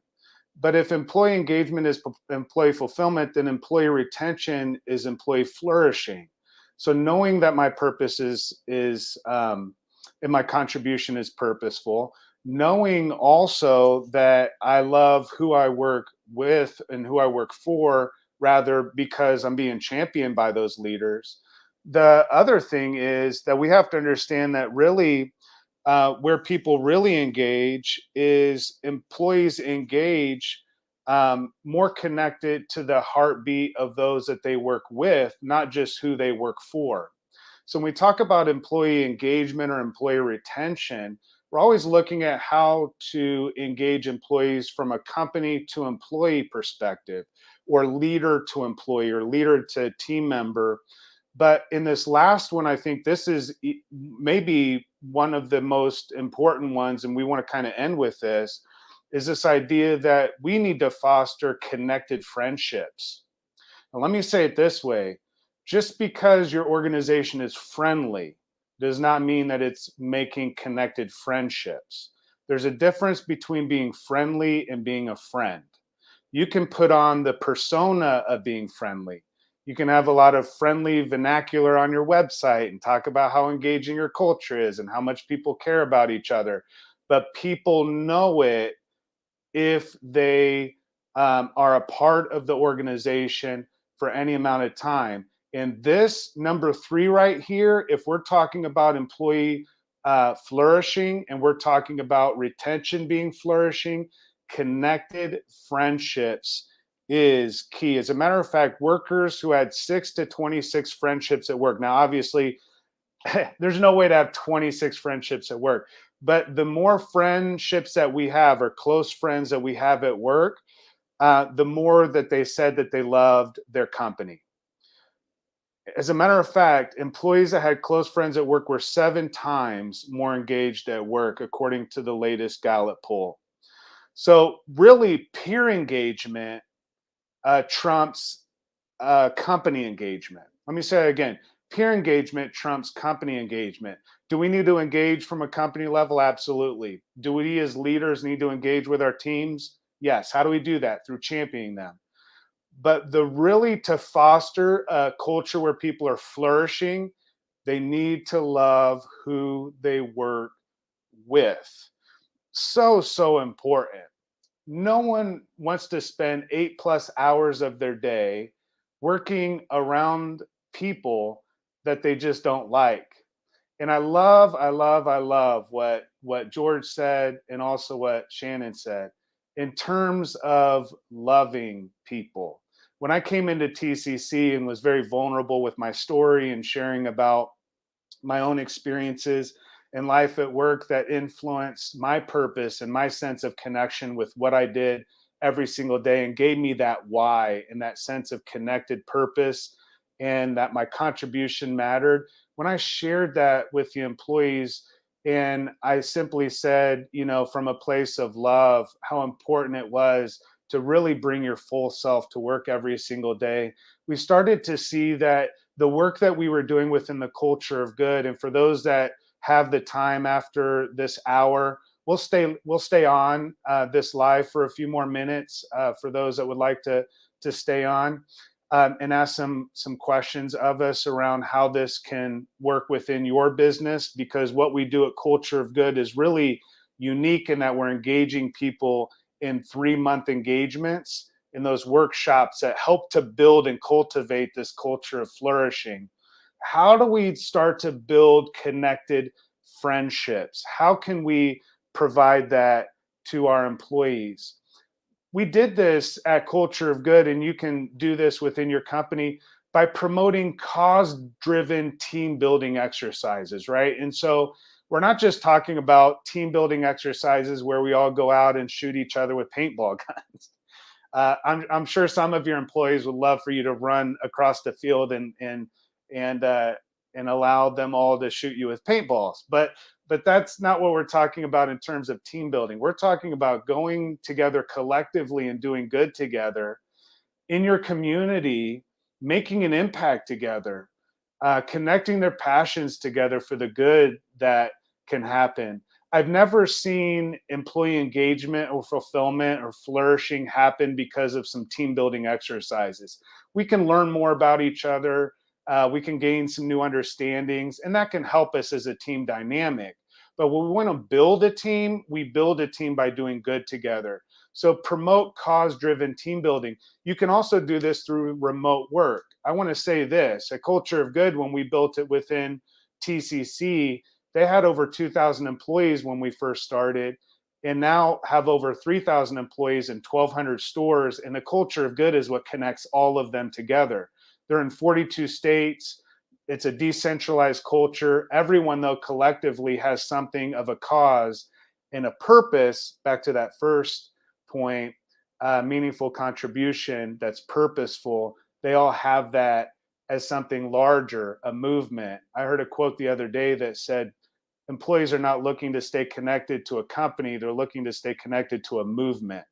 But if employee engagement is employee fulfillment, then employee retention is employee flourishing. So knowing that my purpose is and my contribution is purposeful, knowing also that I love who I work with and who I work for, rather because I'm being championed by those leaders. The other thing is that we have to understand that really where people really engage is employees engage more connected to the heartbeat of those that they work with, not just who they work for. So when we talk about employee engagement or employee retention, we're always looking at how to engage employees from a company to employee perspective, or leader to employee, or leader to team member. But in this last one, I think this is maybe one of the most important ones, and we want to kind of end with this, is this idea that we need to foster connected friendships. Now, let me say it this way. Just because your organization is friendly does not mean that it's making connected friendships. There's a difference between being friendly and being a friend. You can put on the persona of being friendly. You can have a lot of friendly vernacular on your website and talk about how engaging your culture is and how much people care about each other. But people know it if they are a part of the organization for any amount of time. And this number 3 right here, if we're talking about employee flourishing and we're talking about retention being flourishing, connected friendships is key. As a matter of fact, workers who had 6 to 26 friendships at work. Now, obviously, there's no way to have 26 friendships at work, but the more friendships that we have, or close friends that we have at work, the more that they said that they loved their company. As a matter of fact, employees that had close friends at work were 7 times more engaged at work, according to the latest Gallup poll. So really, peer engagement trumps company engagement. Let me say it again. Peer engagement trumps company engagement. Do we need to engage from a company level? Absolutely. Do we as leaders need to engage with our teams? Yes. How do we do that? Through championing them. But to foster a culture where people are flourishing, they need to love who they work with. So important. No one wants to spend 8+ hours of their day working around people that they just don't like. And I love what George said, and also what Shannon said in terms of loving people. When I came into TCC and was very vulnerable with my story and sharing about my own experiences in life at work that influenced my purpose and my sense of connection with what I did every single day, and gave me that why and that sense of connected purpose, and that my contribution mattered. When I shared that with the employees, And I simply said, from a place of love, how important it was to really bring your full self to work every single day. We started to see that the work that we were doing within the culture of good, and for those that have the time after this hour, we'll stay on this live for a few more minutes for those that would like to stay on and ask some questions of us around how this can work within your business, because what we do at Culture of Good is really unique in that we're engaging people in 3-month engagements in those workshops that help to build and cultivate this culture of flourishing. How do we start to build connected friendships? How can we provide that to our employees? We did this at Culture of Good, and you can do this within your company by promoting cause-driven team building exercises, right? And so we're not just talking about team building exercises where we all go out and shoot each other with paintball guns. I'm sure some of your employees would love for you to run across the field and allow them all to shoot you with paintballs, but that's not what we're talking about in terms of team building. We're talking about going together collectively and doing good together in your community, making an impact together, connecting their passions together for the good that can happen. I've never seen employee engagement or fulfillment or flourishing happen because of some team building exercises. We can learn more about each other. We can gain some new understandings, and that can help us as a team dynamic. But when we want to build a team, we build a team by doing good together. So promote cause-driven team building. You can also do this through remote work. I want to say this, at Culture of Good, when we built it within TCC, they had over 2,000 employees when we first started, and now have over 3,000 employees in 1,200 stores. And the Culture of Good is what connects all of them together. They're in 42 states. It's a decentralized culture. Everyone, though, collectively has something of a cause and a purpose. Back to that first point, meaningful contribution that's purposeful. They all have that as something larger, a movement. I heard a quote the other day that said, employees are not looking to stay connected to a company. They're looking to stay connected to a movement.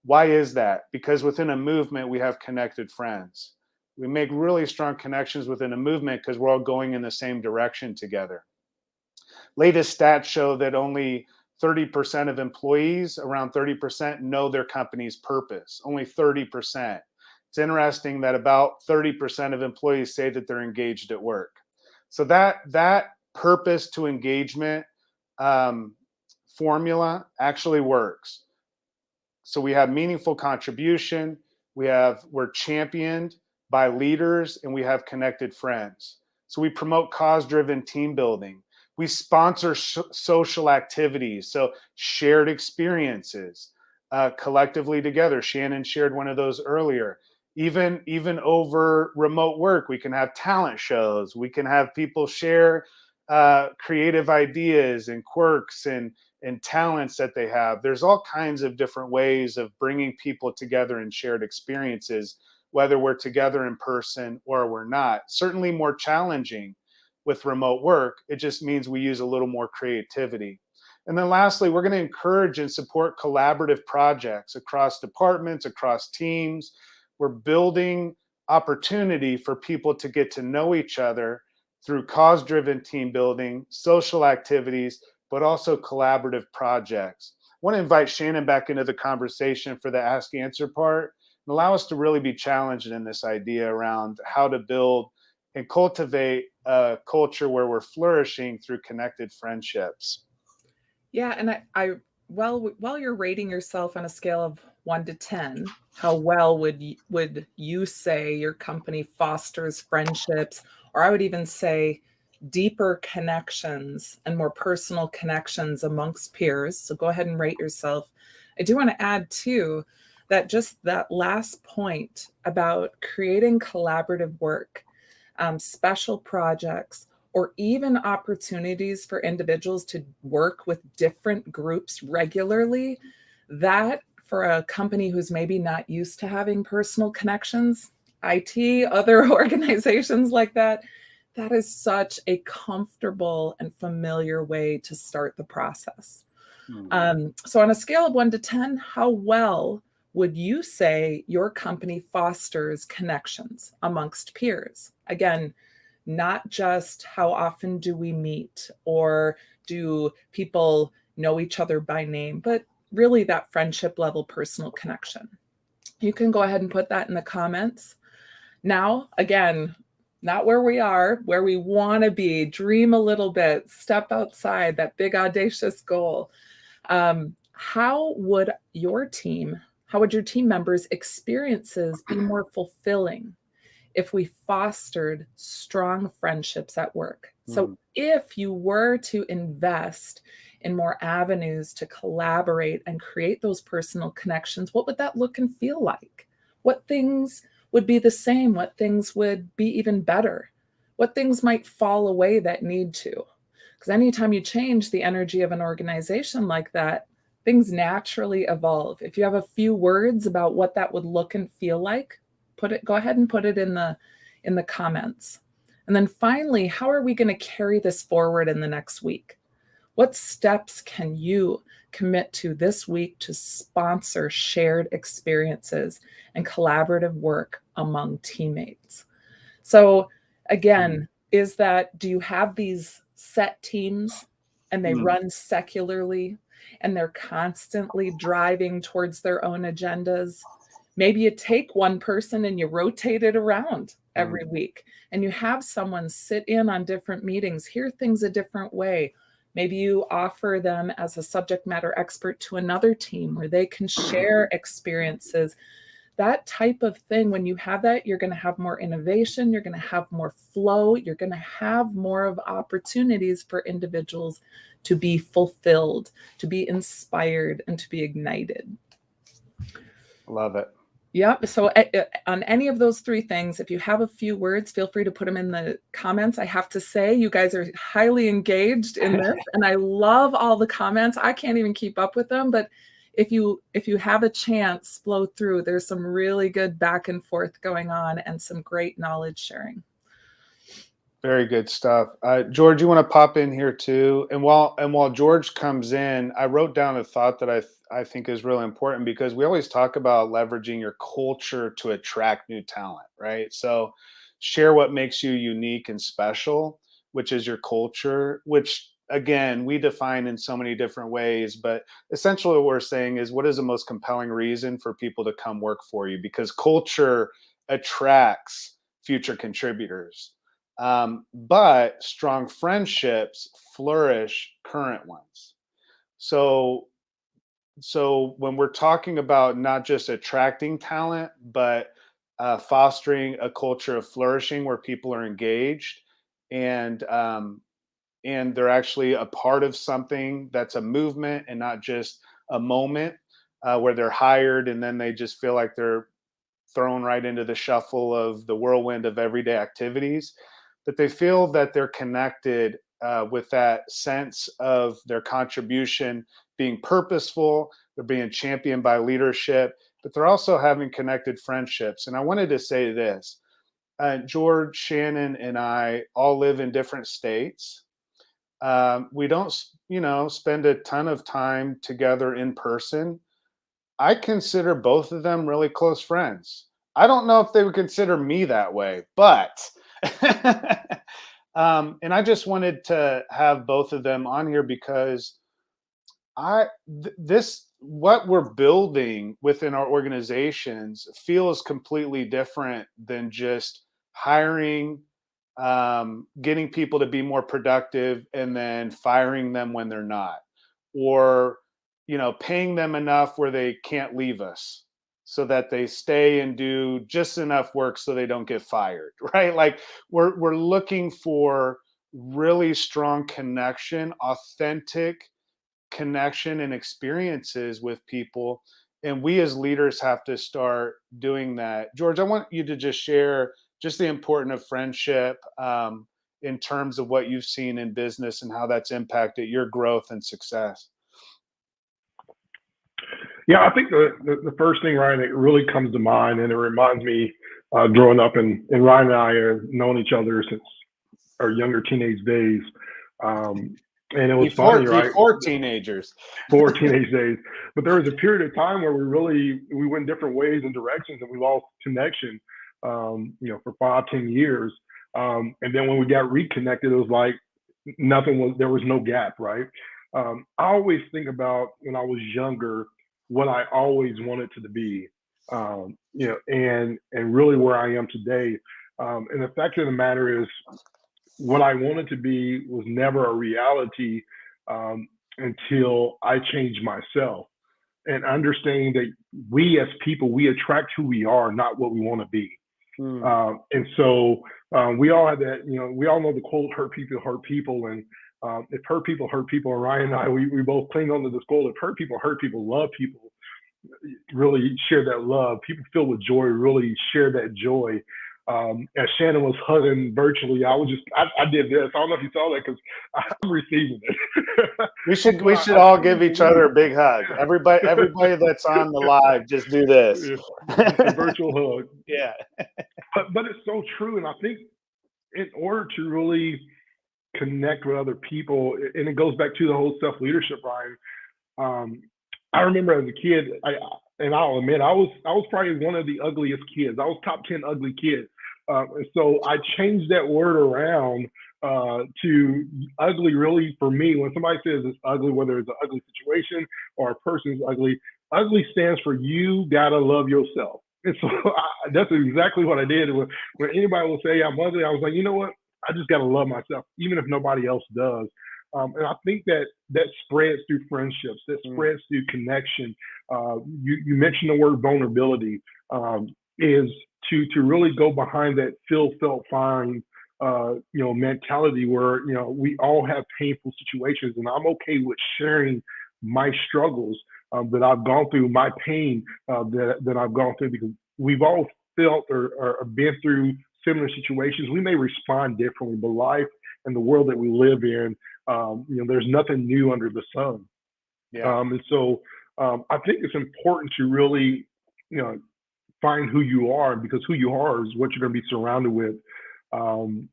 Why is that? Because within a movement, we have connected friends. We make really strong connections within a movement because we're all going in the same direction together. Latest stats show that only 30% of employees, around 30%, know their company's purpose. Only 30%. It's interesting that about 30% of employees say that they're engaged at work. So that purpose to engagement formula actually works. So we have meaningful contribution, we're championed by leaders, and we have connected friends. So we promote cause-driven team building. We sponsor social activities, so shared experiences collectively together. Shannon shared one of those earlier. Even over remote work, we can have talent shows. We can have people share creative ideas and quirks and talents that they have. There's all kinds of different ways of bringing people together in shared experiences, whether we're together in person or we're not. Certainly more challenging with remote work. It just means we use a little more creativity. And then lastly, we're going to encourage and support collaborative projects across departments, across teams. We're building opportunity for people to get to know each other through cause-driven team building, social activities, but also collaborative projects. I want to invite Shannon back into the conversation for the ask answer part and allow us to really be challenged in this idea around how to build and cultivate a culture where we're flourishing through connected friendships. Yeah, and while you're rating yourself on a scale of 1 to 10, how well would you say your company fosters friendships, or I would even say deeper connections and more personal connections amongst peers? So go ahead and rate yourself. I do want to add too that just that last point about creating collaborative work, special projects, or even opportunities for individuals to work with different groups regularly, that for a company who's maybe not used to having personal connections, IT, other organizations like that, That is such a comfortable and familiar way to start the process. So on a scale of 1 to 10, how well would you say your company fosters connections amongst peers? Again, not just how often do we meet or do people know each other by name, but really that friendship level personal connection. You can go ahead and put that in the comments. Now, again, not where we are, where we want to be, dream a little bit, step outside that big audacious goal. How would your team members' experiences be more fulfilling if we fostered strong friendships at work? So if you were to invest in more avenues to collaborate and create those personal connections, what would that look and feel like? What things would be the same? What things would be even better? What things might fall away that need to? Because anytime you change the energy of an organization like that, things naturally evolve. If you have a few words about what that would look and feel like, go ahead and put it in the comments. And then finally, how are we going to carry this forward in the next week? What steps can you commit to this week to sponsor shared experiences and collaborative work among teammates? So again, do you have these set teams and they run secularly and they're constantly driving towards their own agendas? Maybe you take one person and you rotate it around every week and you have someone sit in on different meetings, hear things a different way. Maybe you offer them as a subject matter expert to another team where they can share experiences. That type of thing, when you have that, you're going to have more innovation, you're going to have more flow, you're going to have more of opportunities for individuals to be fulfilled, to be inspired, and to be ignited. Love it. Yep. So on any of those three things, if you have a few words, feel free to put them in the comments. I have to say, you guys are highly engaged in this, and I love all the comments. I can't even keep up with them, but if you have a chance, flow through. There's some really good back and forth going on and some great knowledge sharing. Very good stuff. George, you want to pop in here too? And while George comes in, I wrote down a thought that I think is really important, because we always talk about leveraging your culture to attract new talent, right? So share what makes you unique and special, which is your culture, which again, we define in so many different ways, but essentially what we're saying is, what is the most compelling reason for people to come work for you? Because culture attracts future contributors. But strong friendships flourish current ones. So when we're talking about not just attracting talent, but fostering a culture of flourishing where people are engaged and they're actually a part of something that's a movement and not just a moment where they're hired and then they just feel like they're thrown right into the shuffle of the whirlwind of everyday activities, but they feel that they're connected with that sense of their contribution being purposeful, they're being championed by leadership, but they're also having connected friendships. And I wanted to say this, George, Shannon, and I all live in different states. We don't, spend a ton of time together in person. I consider both of them really close friends. I don't know if they would consider me that way, but and I just wanted to have both of them on here because what we're building within our organizations feels completely different than just hiring, getting people to be more productive and then firing them when they're not, or paying them enough where they can't leave us so that they stay and do just enough work so they don't get fired, right? Like we're looking for really strong connection, authentic connection and experiences with people. And we as leaders have to start doing that. George, I want you to just share just the importance of friendship in terms of what you've seen in business and how that's impacted your growth and success. Yeah, I think the first thing, Ryan, that really comes to mind, and it reminds me growing up, and Ryan and I have known each other since our younger teenage days. And it was funny, right? Before teenagers. For teenage days. But there was a period of time where we went different ways and directions, and we lost connection, for 5-10 years. And then when we got reconnected, it was like there was no gap, right? I always think about when I was younger, what I always wanted to be, and really where I am today. And the fact of the matter is, what I wanted to be was never a reality until I changed myself, and understanding that we as people, we attract who we are, not what we want to be. And so we all have that, we all know the quote, hurt people. And if hurt people, and Ryan and I, we both cling on to this quote, if hurt people, love people, really share that love. People filled with joy really share that joy. As Shannon was hugging virtually, I did this. I don't know if you saw that because I'm receiving it. We should all give each other a big hug. Everybody that's on the live, just do this. A virtual hug. Yeah. But it's so true. And I think in order to really connect with other people, and it goes back to the whole self-leadership, Ryan. I remember as a kid, and I'll admit, I was probably one of the ugliest kids. I was top 10 ugly kid. And so I changed that word around to ugly. Really, for me, when somebody says it's ugly, whether it's an ugly situation or a person is ugly, ugly stands for you gotta love yourself. And so that's exactly what I did. When anybody will say I'm ugly, I was like, you know what? I just gotta love myself, even if nobody else does. And I think that spreads through friendships, that spreads through connection. You mentioned the word vulnerability, is to really go behind that feel, felt, fine, mentality where, we all have painful situations, and I'm okay with sharing my struggles that I've gone through, my pain that I've gone through, because we've all felt or been through similar situations. We may respond differently, but life and the world that we live in, there's nothing new under the sun. Yeah. And so I think it's important to really, find who you are, because who you are is what you're going to be surrounded with. And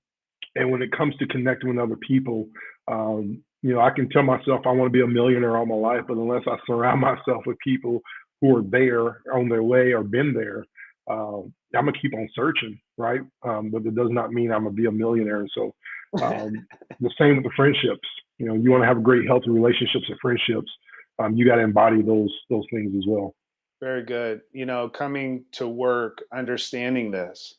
when it comes to connecting with other people, I can tell myself I want to be a millionaire all my life, but unless I surround myself with people who are there, on their way, or been there, I'm gonna keep on searching, right? But it does not mean I'm gonna be a millionaire. And so the same with the friendships. You want to have great, healthy relationships and friendships. You got to embody those things as well. Very good. Coming to work, understanding this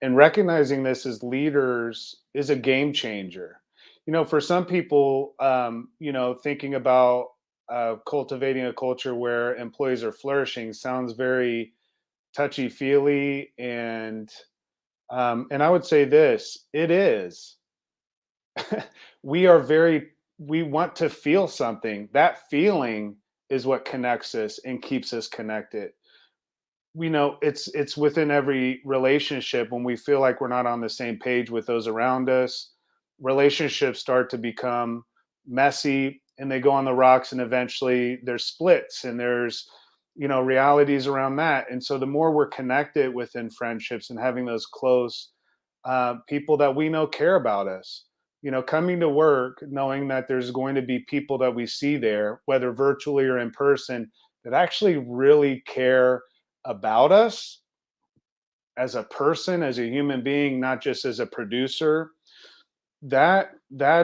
and recognizing this as leaders is a game changer. For some people, thinking about cultivating a culture where employees are flourishing sounds very touchy-feely, and I would say this: it is. We want to feel something. That feeling is what connects us and keeps us connected. It's within every relationship. When we feel like we're not on the same page with those around us, relationships start to become messy, and they go on the rocks, and eventually there's splits, and there's realities around that. And so the more we're connected within friendships and having those close people that we know care about us, coming to work knowing that there's going to be people that we see there, whether virtually or in person, that actually really care about us as a person, as a human being, not just as a producer. That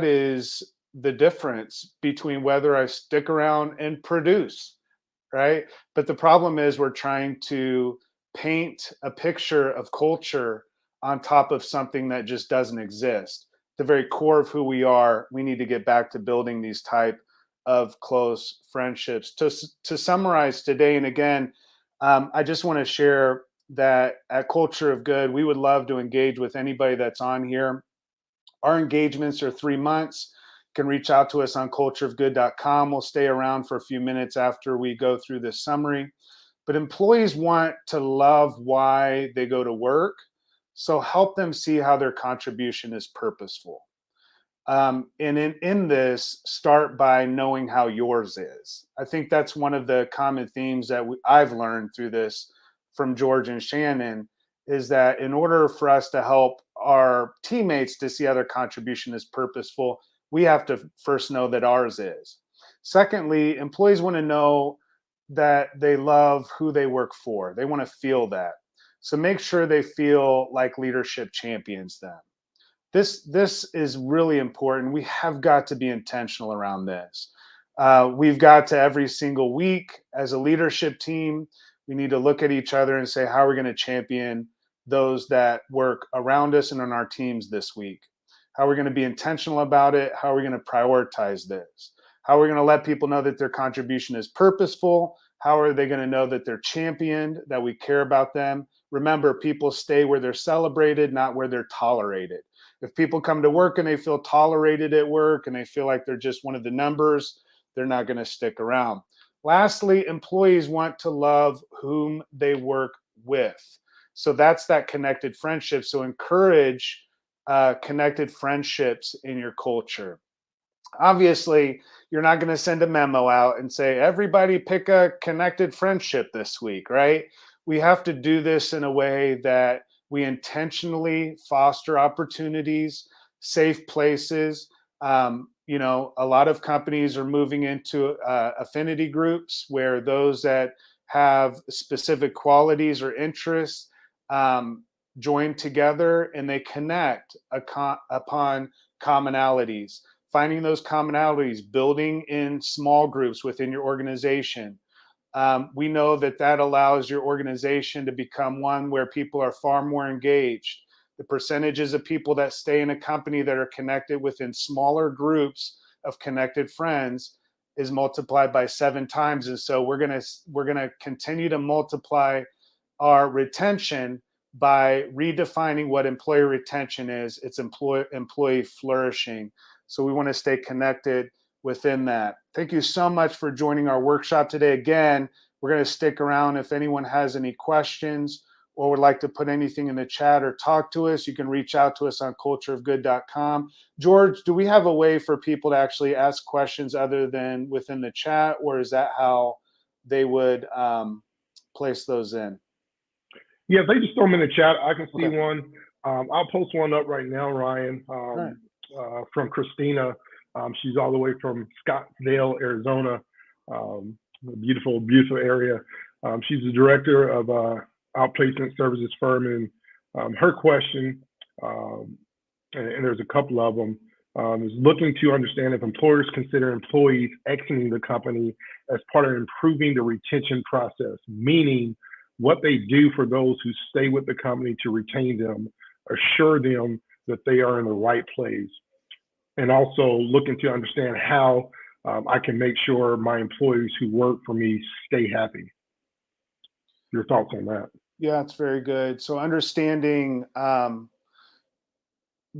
is the difference between whether I stick around and produce, right? But the problem is we're trying to paint a picture of culture on top of something that just doesn't exist. The very core of who we are, we need to get back to building these type of close friendships. To summarize today, and again, I just want to share that at Culture of Good, we would love to engage with anybody that's on here. Our engagements are 3 months. You can reach out to us on cultureofgood.com. We'll stay around for a few minutes after we go through this summary. But employees want to love why they go to work. So help them see how their contribution is purposeful. And in this, start by knowing how yours is. I think that's one of the common themes that I've learned through this from George and Shannon, is that in order for us to help our teammates to see how their contribution is purposeful, we have to first know that ours is. Secondly, employees want to know that they love who they work for. They want to feel that. So make sure they feel like leadership champions them. This is really important. We have got to be intentional around this. We've got to every single week as a leadership team, we need to look at each other and say, how are we going to champion those that work around us and on our teams this week? How are we going to be intentional about it? How are we going to prioritize this? How are we going to let people know that their contribution is purposeful? How are they going to know that they're championed, that we care about them? Remember, people stay where they're celebrated, not where they're tolerated. If people come to work and they feel tolerated at work and they feel like they're just one of the numbers, they're not going to stick around. Lastly, employees want to love whom they work with. So that's that connected friendship. So encourage connected friendships in your culture. Obviously, you're not going to send a memo out and say, everybody pick a connected friendship this week, right? We have to do this in a way that we intentionally foster opportunities, safe places. A lot of companies are moving into affinity groups where those that have specific qualities or interests join together and they connect upon commonalities. Finding those commonalities, building in small groups within your organization. We know that allows your organization to become one where people are far more engaged. The percentages of people that stay in a company that are connected within smaller groups of connected friends is multiplied by 7 times. And so we're gonna continue to multiply our retention by redefining what employee retention is. It's employee flourishing. So we want to stay connected within that. Thank you so much for joining our workshop today. Again, we're going to stick around. If anyone has any questions or would like to put anything in the chat or talk to us, you can reach out to us on cultureofgood.com. George, do we have a way for people to actually ask questions other than within the chat, or is that how they would place those in? Yeah, they just throw them in the chat. I can see Okay. one. I'll post one up right now, Ryan, Right. from Christina. She's all the way from Scottsdale, Arizona. A beautiful, beautiful area. She's the director of outplacement services firm, and her question, and there's a couple of them, is looking to understand if employers consider employees exiting the company as part of improving the retention process, meaning what they do for those who stay with the company to retain them, assure them that they are in the right place, and also looking to understand how I can make sure my employees who work for me stay happy. Your thoughts on that? Yeah, it's very good. So understanding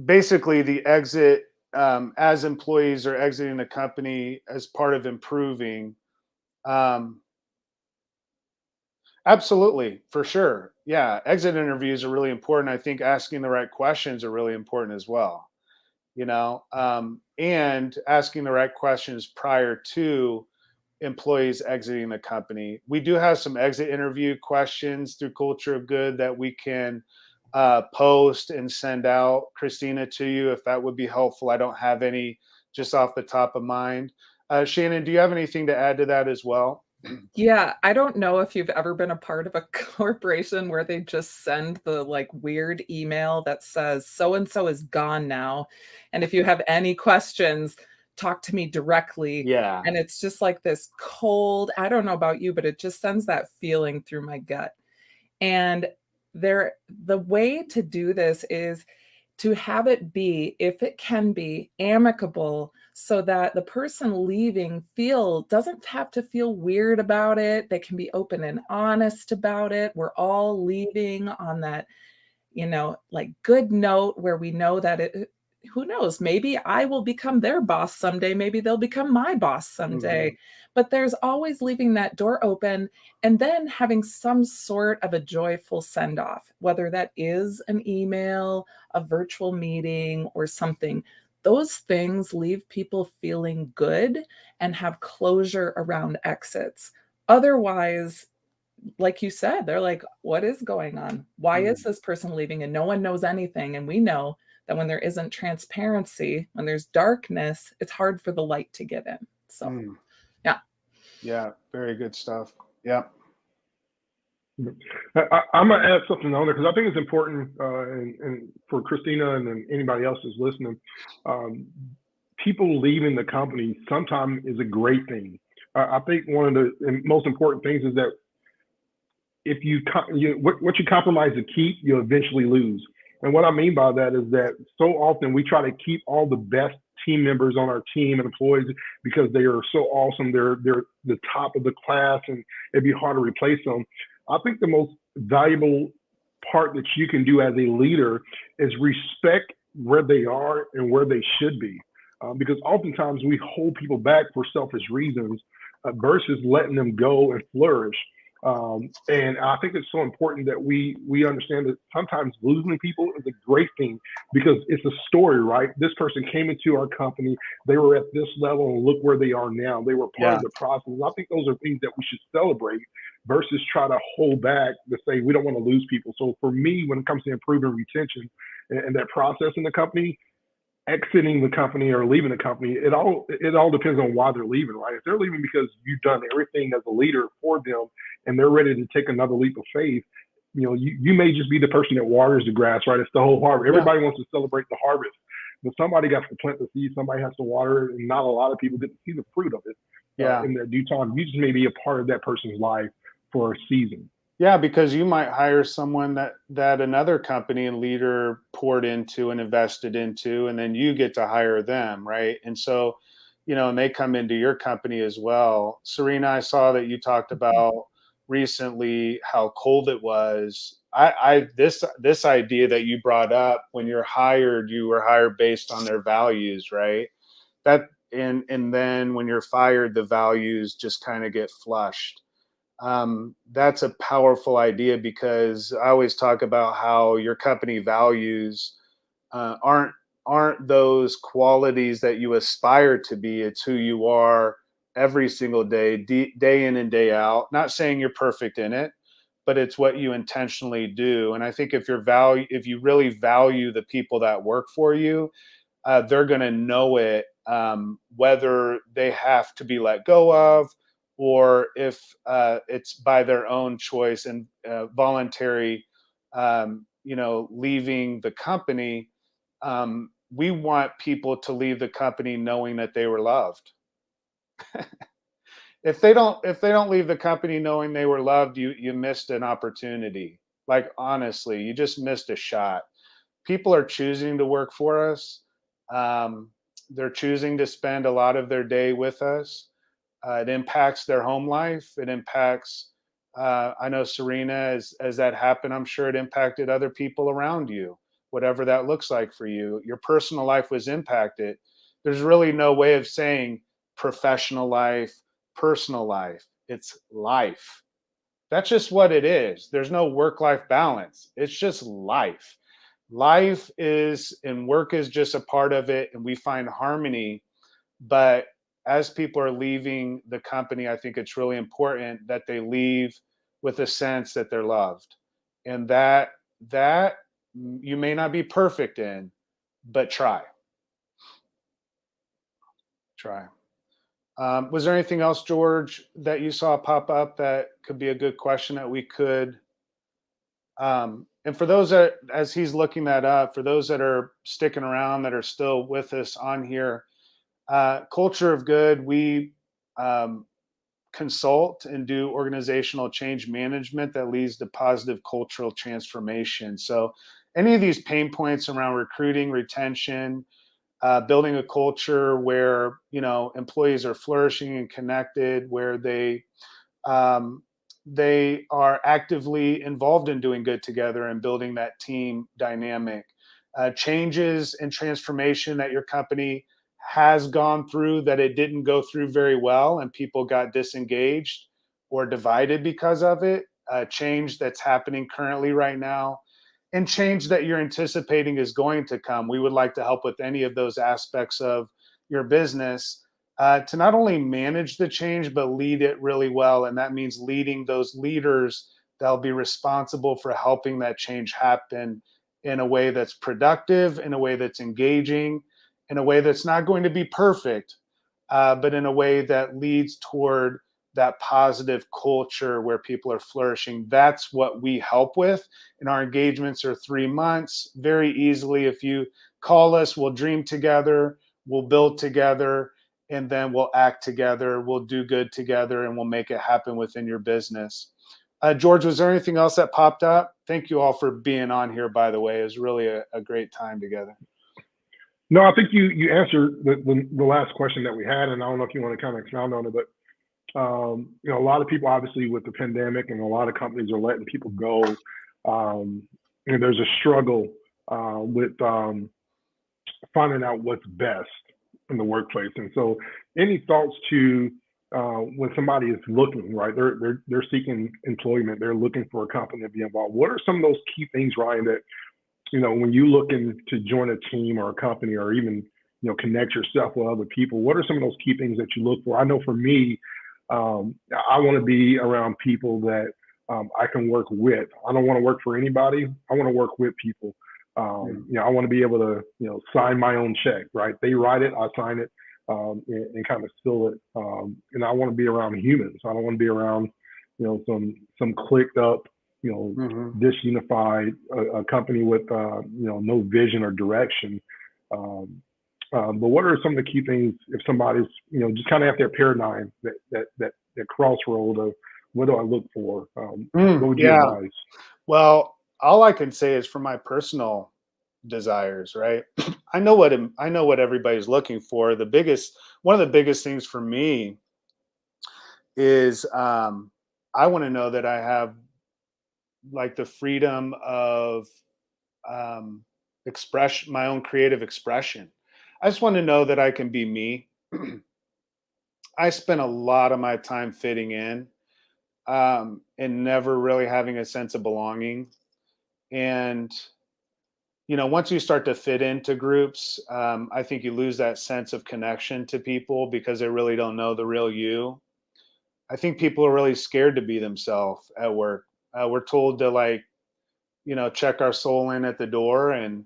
basically the exit as employees are exiting the company as part of improving. Absolutely, for sure. Yeah, exit interviews are really important. I think asking the right questions are really important as well. And asking the right questions prior to employees exiting the company. We do have some exit interview questions through Culture of Good that we can post and send out, Christina, to you if that would be helpful. I don't have any just off the top of mind. Shannon, do you have anything to add to that as well? Yeah, I don't know if you've ever been a part of a corporation where they just send the like weird email that says so and so is gone now. And if you have any questions, talk to me directly. Yeah. And it's just like this cold, I don't know about you, but it just sends that feeling through my gut. And the way to do this is to have it be, if it can be, amicable, so that the person leaving doesn't have to feel weird about it. They can be open and honest about it. We're all leaving on that, like good note where we know that who knows, maybe I will become their boss someday. Maybe they'll become my boss someday. Mm-hmm. But there's always leaving that door open and then having some sort of a joyful send off, whether that is an email, a virtual meeting, or something. Those things leave people feeling good and have closure around exits. Otherwise, like you said, they're like, what is going on? Why is this person leaving? And no one knows anything. And we know that when there isn't transparency, when there's darkness, it's hard for the light to get in. So, Mm. yeah. Yeah, very good stuff. Yeah. I'm going to add something on there because I think it's important, and for Christina and then anybody else who's listening, people leaving the company sometimes is a great thing. I think one of the most important things is that if what you compromise to keep, you'll eventually lose. And what I mean by that is that so often we try to keep all the best team members on our team and employees because they are so awesome. They're the top of the class, and it'd be hard to replace them. I think the most valuable part that you can do as a leader is respect where they are and where they should be. Because oftentimes we hold people back for selfish reasons versus letting them go and flourish. And I think it's so important that we understand that sometimes losing people is a great thing because it's a story, right? This person came into our company, they were at this level, and look where they are now. They were part of the process. And I think those are things that we should celebrate versus try to hold back to say we don't want to lose people. So for me, when it comes to improving retention and that process in the company, exiting the company or leaving the company, it all depends on why they're leaving, right? If they're leaving because you've done everything as a leader for them and they're ready to take another leap of faith, you may just be the person that waters the grass, right? It's the whole harvest. Everybody wants to celebrate the harvest, but somebody got to plant the seed, somebody has to water it, and not a lot of people get to see the fruit of it in their due time. You just may be a part of that person's life for a season. Yeah, because you might hire someone that another company and leader poured into and invested into, and then you get to hire them, right? And so, and they come into your company as well. Serena, I saw that you talked about recently how cold it was. This idea that you brought up, when you're hired, you were hired based on their values, right? And then when you're fired, the values just kind of get flushed. That's a powerful idea because I always talk about how your company values aren't those qualities that you aspire to be. It's who you are every single day, day in and day out. Not saying you're perfect in it, but it's what you intentionally do. And I think if you really value the people that work for you, they're going to know it, whether they have to be let go of, or if it's by their own choice and voluntary, leaving the company. We want people to leave the company knowing that they were loved. If they don't leave the company knowing they were loved, you missed an opportunity. Like, honestly, you just missed a shot. People are choosing to work for us. They're choosing to spend a lot of their day with us. It impacts their home life. It impacts, I know Serena, as that happened, I'm sure it impacted other people around you, whatever that looks like for you. Your personal life was impacted. There's really no way of saying professional life, personal life. It's life. That's just what it is. There's no work-life balance. It's just life. Life is, and work is just a part of it, and we find harmony. But as people are leaving the company, I think it's really important that they leave with a sense that they're loved, and that you may not be perfect in, but try. Was there anything else, George, that you saw pop up that could be a good question that we could? And for those that, as he's looking that up, for those that are sticking around, that are still with us on here, Culture of Good, we consult and do organizational change management that leads to positive cultural transformation. So any of these pain points around recruiting, retention, building a culture where employees are flourishing and connected, where they are actively involved in doing good together and building that team dynamic. Changes and transformation that your company has gone through that it didn't go through very well and people got disengaged or divided because of it. Change that's happening currently right now, and change that you're anticipating is going to come. We would like to help with any of those aspects of your business. to not only manage the change, but lead it really well. And that means leading those leaders that'll be responsible for helping that change happen in a way that's productive, in a way that's engaging, in a way that's not going to be perfect, but in a way that leads toward that positive culture where people are flourishing. That's what we help with. And our engagements are 3 months. Very easily, if you call us, we'll dream together, we'll build together, and then we'll act together, we'll do good together, and we'll make it happen within your business. George, was there anything else that popped up? Thank you all for being on here, by the way. It was really a great time together. No, I think you answered the last question that we had, and I don't know if you want to kind of expound on it, but a lot of people, obviously, with the pandemic, and a lot of companies are letting people go. And there's a struggle with finding out what's best in the workplace. And so, any thoughts to when somebody is looking, right? They're seeking employment. They're looking for a company to be involved. What are some of those key things, Ryan, that when you looking to join a team or a company, or even connect yourself with other people? What are some of those key things that you look for? I know for me, I want to be around people that I can work with. I don't want to work for anybody. I want to work with people. I want to be able to, sign my own check, right? They write it, I sign it, and kind of seal it. And I want to be around humans. I don't want to be around, some clicked up, disunified, a company with, no vision or direction. But what are some of the key things if somebody's, just kind of at their paradigm, that crossroad of what do I look for? What would you advise? Well, all I can say is for my personal desires, right? I know what everybody's looking for. One of the biggest things for me is I want to know that I have like the freedom of express my own creative expression. I just want to know that I can be me. I spent a lot of my time fitting in and never really having a sense of belonging. And, once you start to fit into groups, I think you lose that sense of connection to people because they really don't know the real you. I think people are really scared to be themselves at work. We're told to check our soul in at the door and,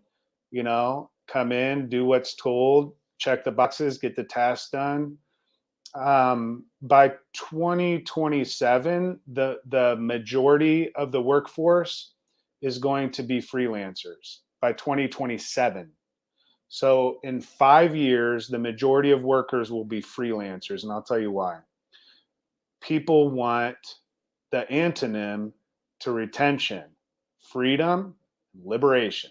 come in, do what's told, check the boxes, get the task done. By 2027, the majority of the workforce is going to be freelancers by 2027. So in 5 years, the majority of workers will be freelancers. And I'll tell you why. People want the antonym to retention: freedom, liberation.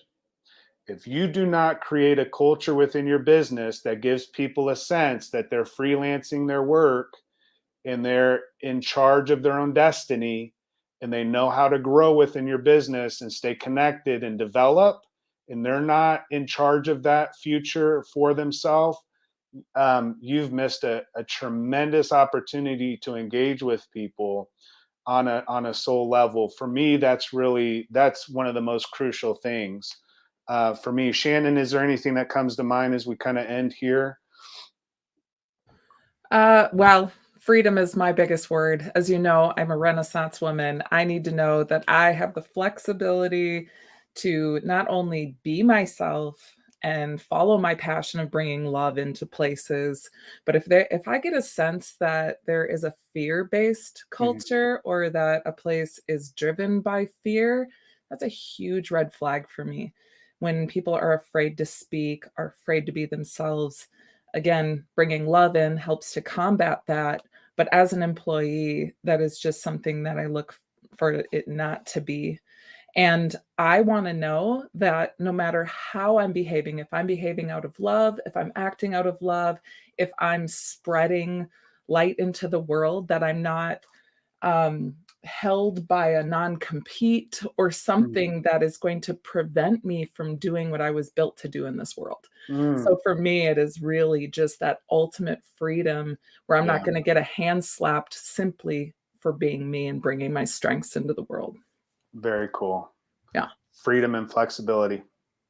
If you do not create a culture within your business that gives people a sense that they're freelancing their work and they're in charge of their own destiny and they know how to grow within your business and stay connected and develop, and they're not in charge of that future for themselves, you've missed a tremendous opportunity to engage with people on a soul level. For me, that's one of the most crucial things. For me, Shannon, is there anything that comes to mind as we kind of end here? Well, freedom is my biggest word. As you know, I'm a Renaissance woman. I need to know that I have the flexibility to not only be myself and follow my passion of bringing love into places, but if I get a sense that there is a fear-based culture or that a place is driven by fear, that's a huge red flag for me. When people are afraid to speak, are afraid to be themselves, again, bringing love in helps to combat that. But as an employee, that is just something that I look for it not to be. And I want to know that no matter how I'm behaving, if I'm behaving out of love, if I'm acting out of love, if I'm spreading light into the world, that I'm not held by a non-compete or something that is going to prevent me from doing what I was built to do in this world. So for me, it is really just that ultimate freedom where I'm not going to get a hand slapped simply for being me and bringing my strengths into the world. Very cool. Yeah. Freedom and flexibility.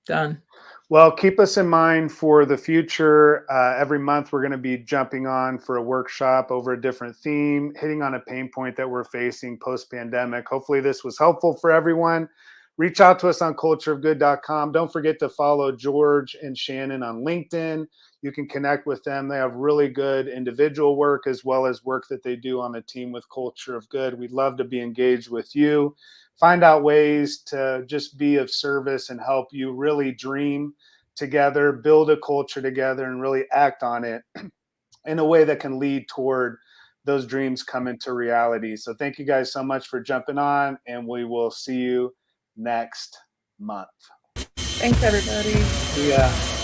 Done. Well, keep us in mind for the future. Every month, we're going to be jumping on for a workshop over a different theme, hitting on a pain point that we're facing post-pandemic. Hopefully, this was helpful for everyone. Reach out to us on cultureofgood.com. Don't forget to follow George and Shannon on LinkedIn. You can connect with them. They have really good individual work as well as work that they do on the team with Culture of Good. We'd love to be engaged with you. Find out ways to just be of service and help you really dream together, build a culture together, and really act on it in a way that can lead toward those dreams coming to reality. So thank you guys so much for jumping on, and we will see you next month. Thanks, everybody. See ya.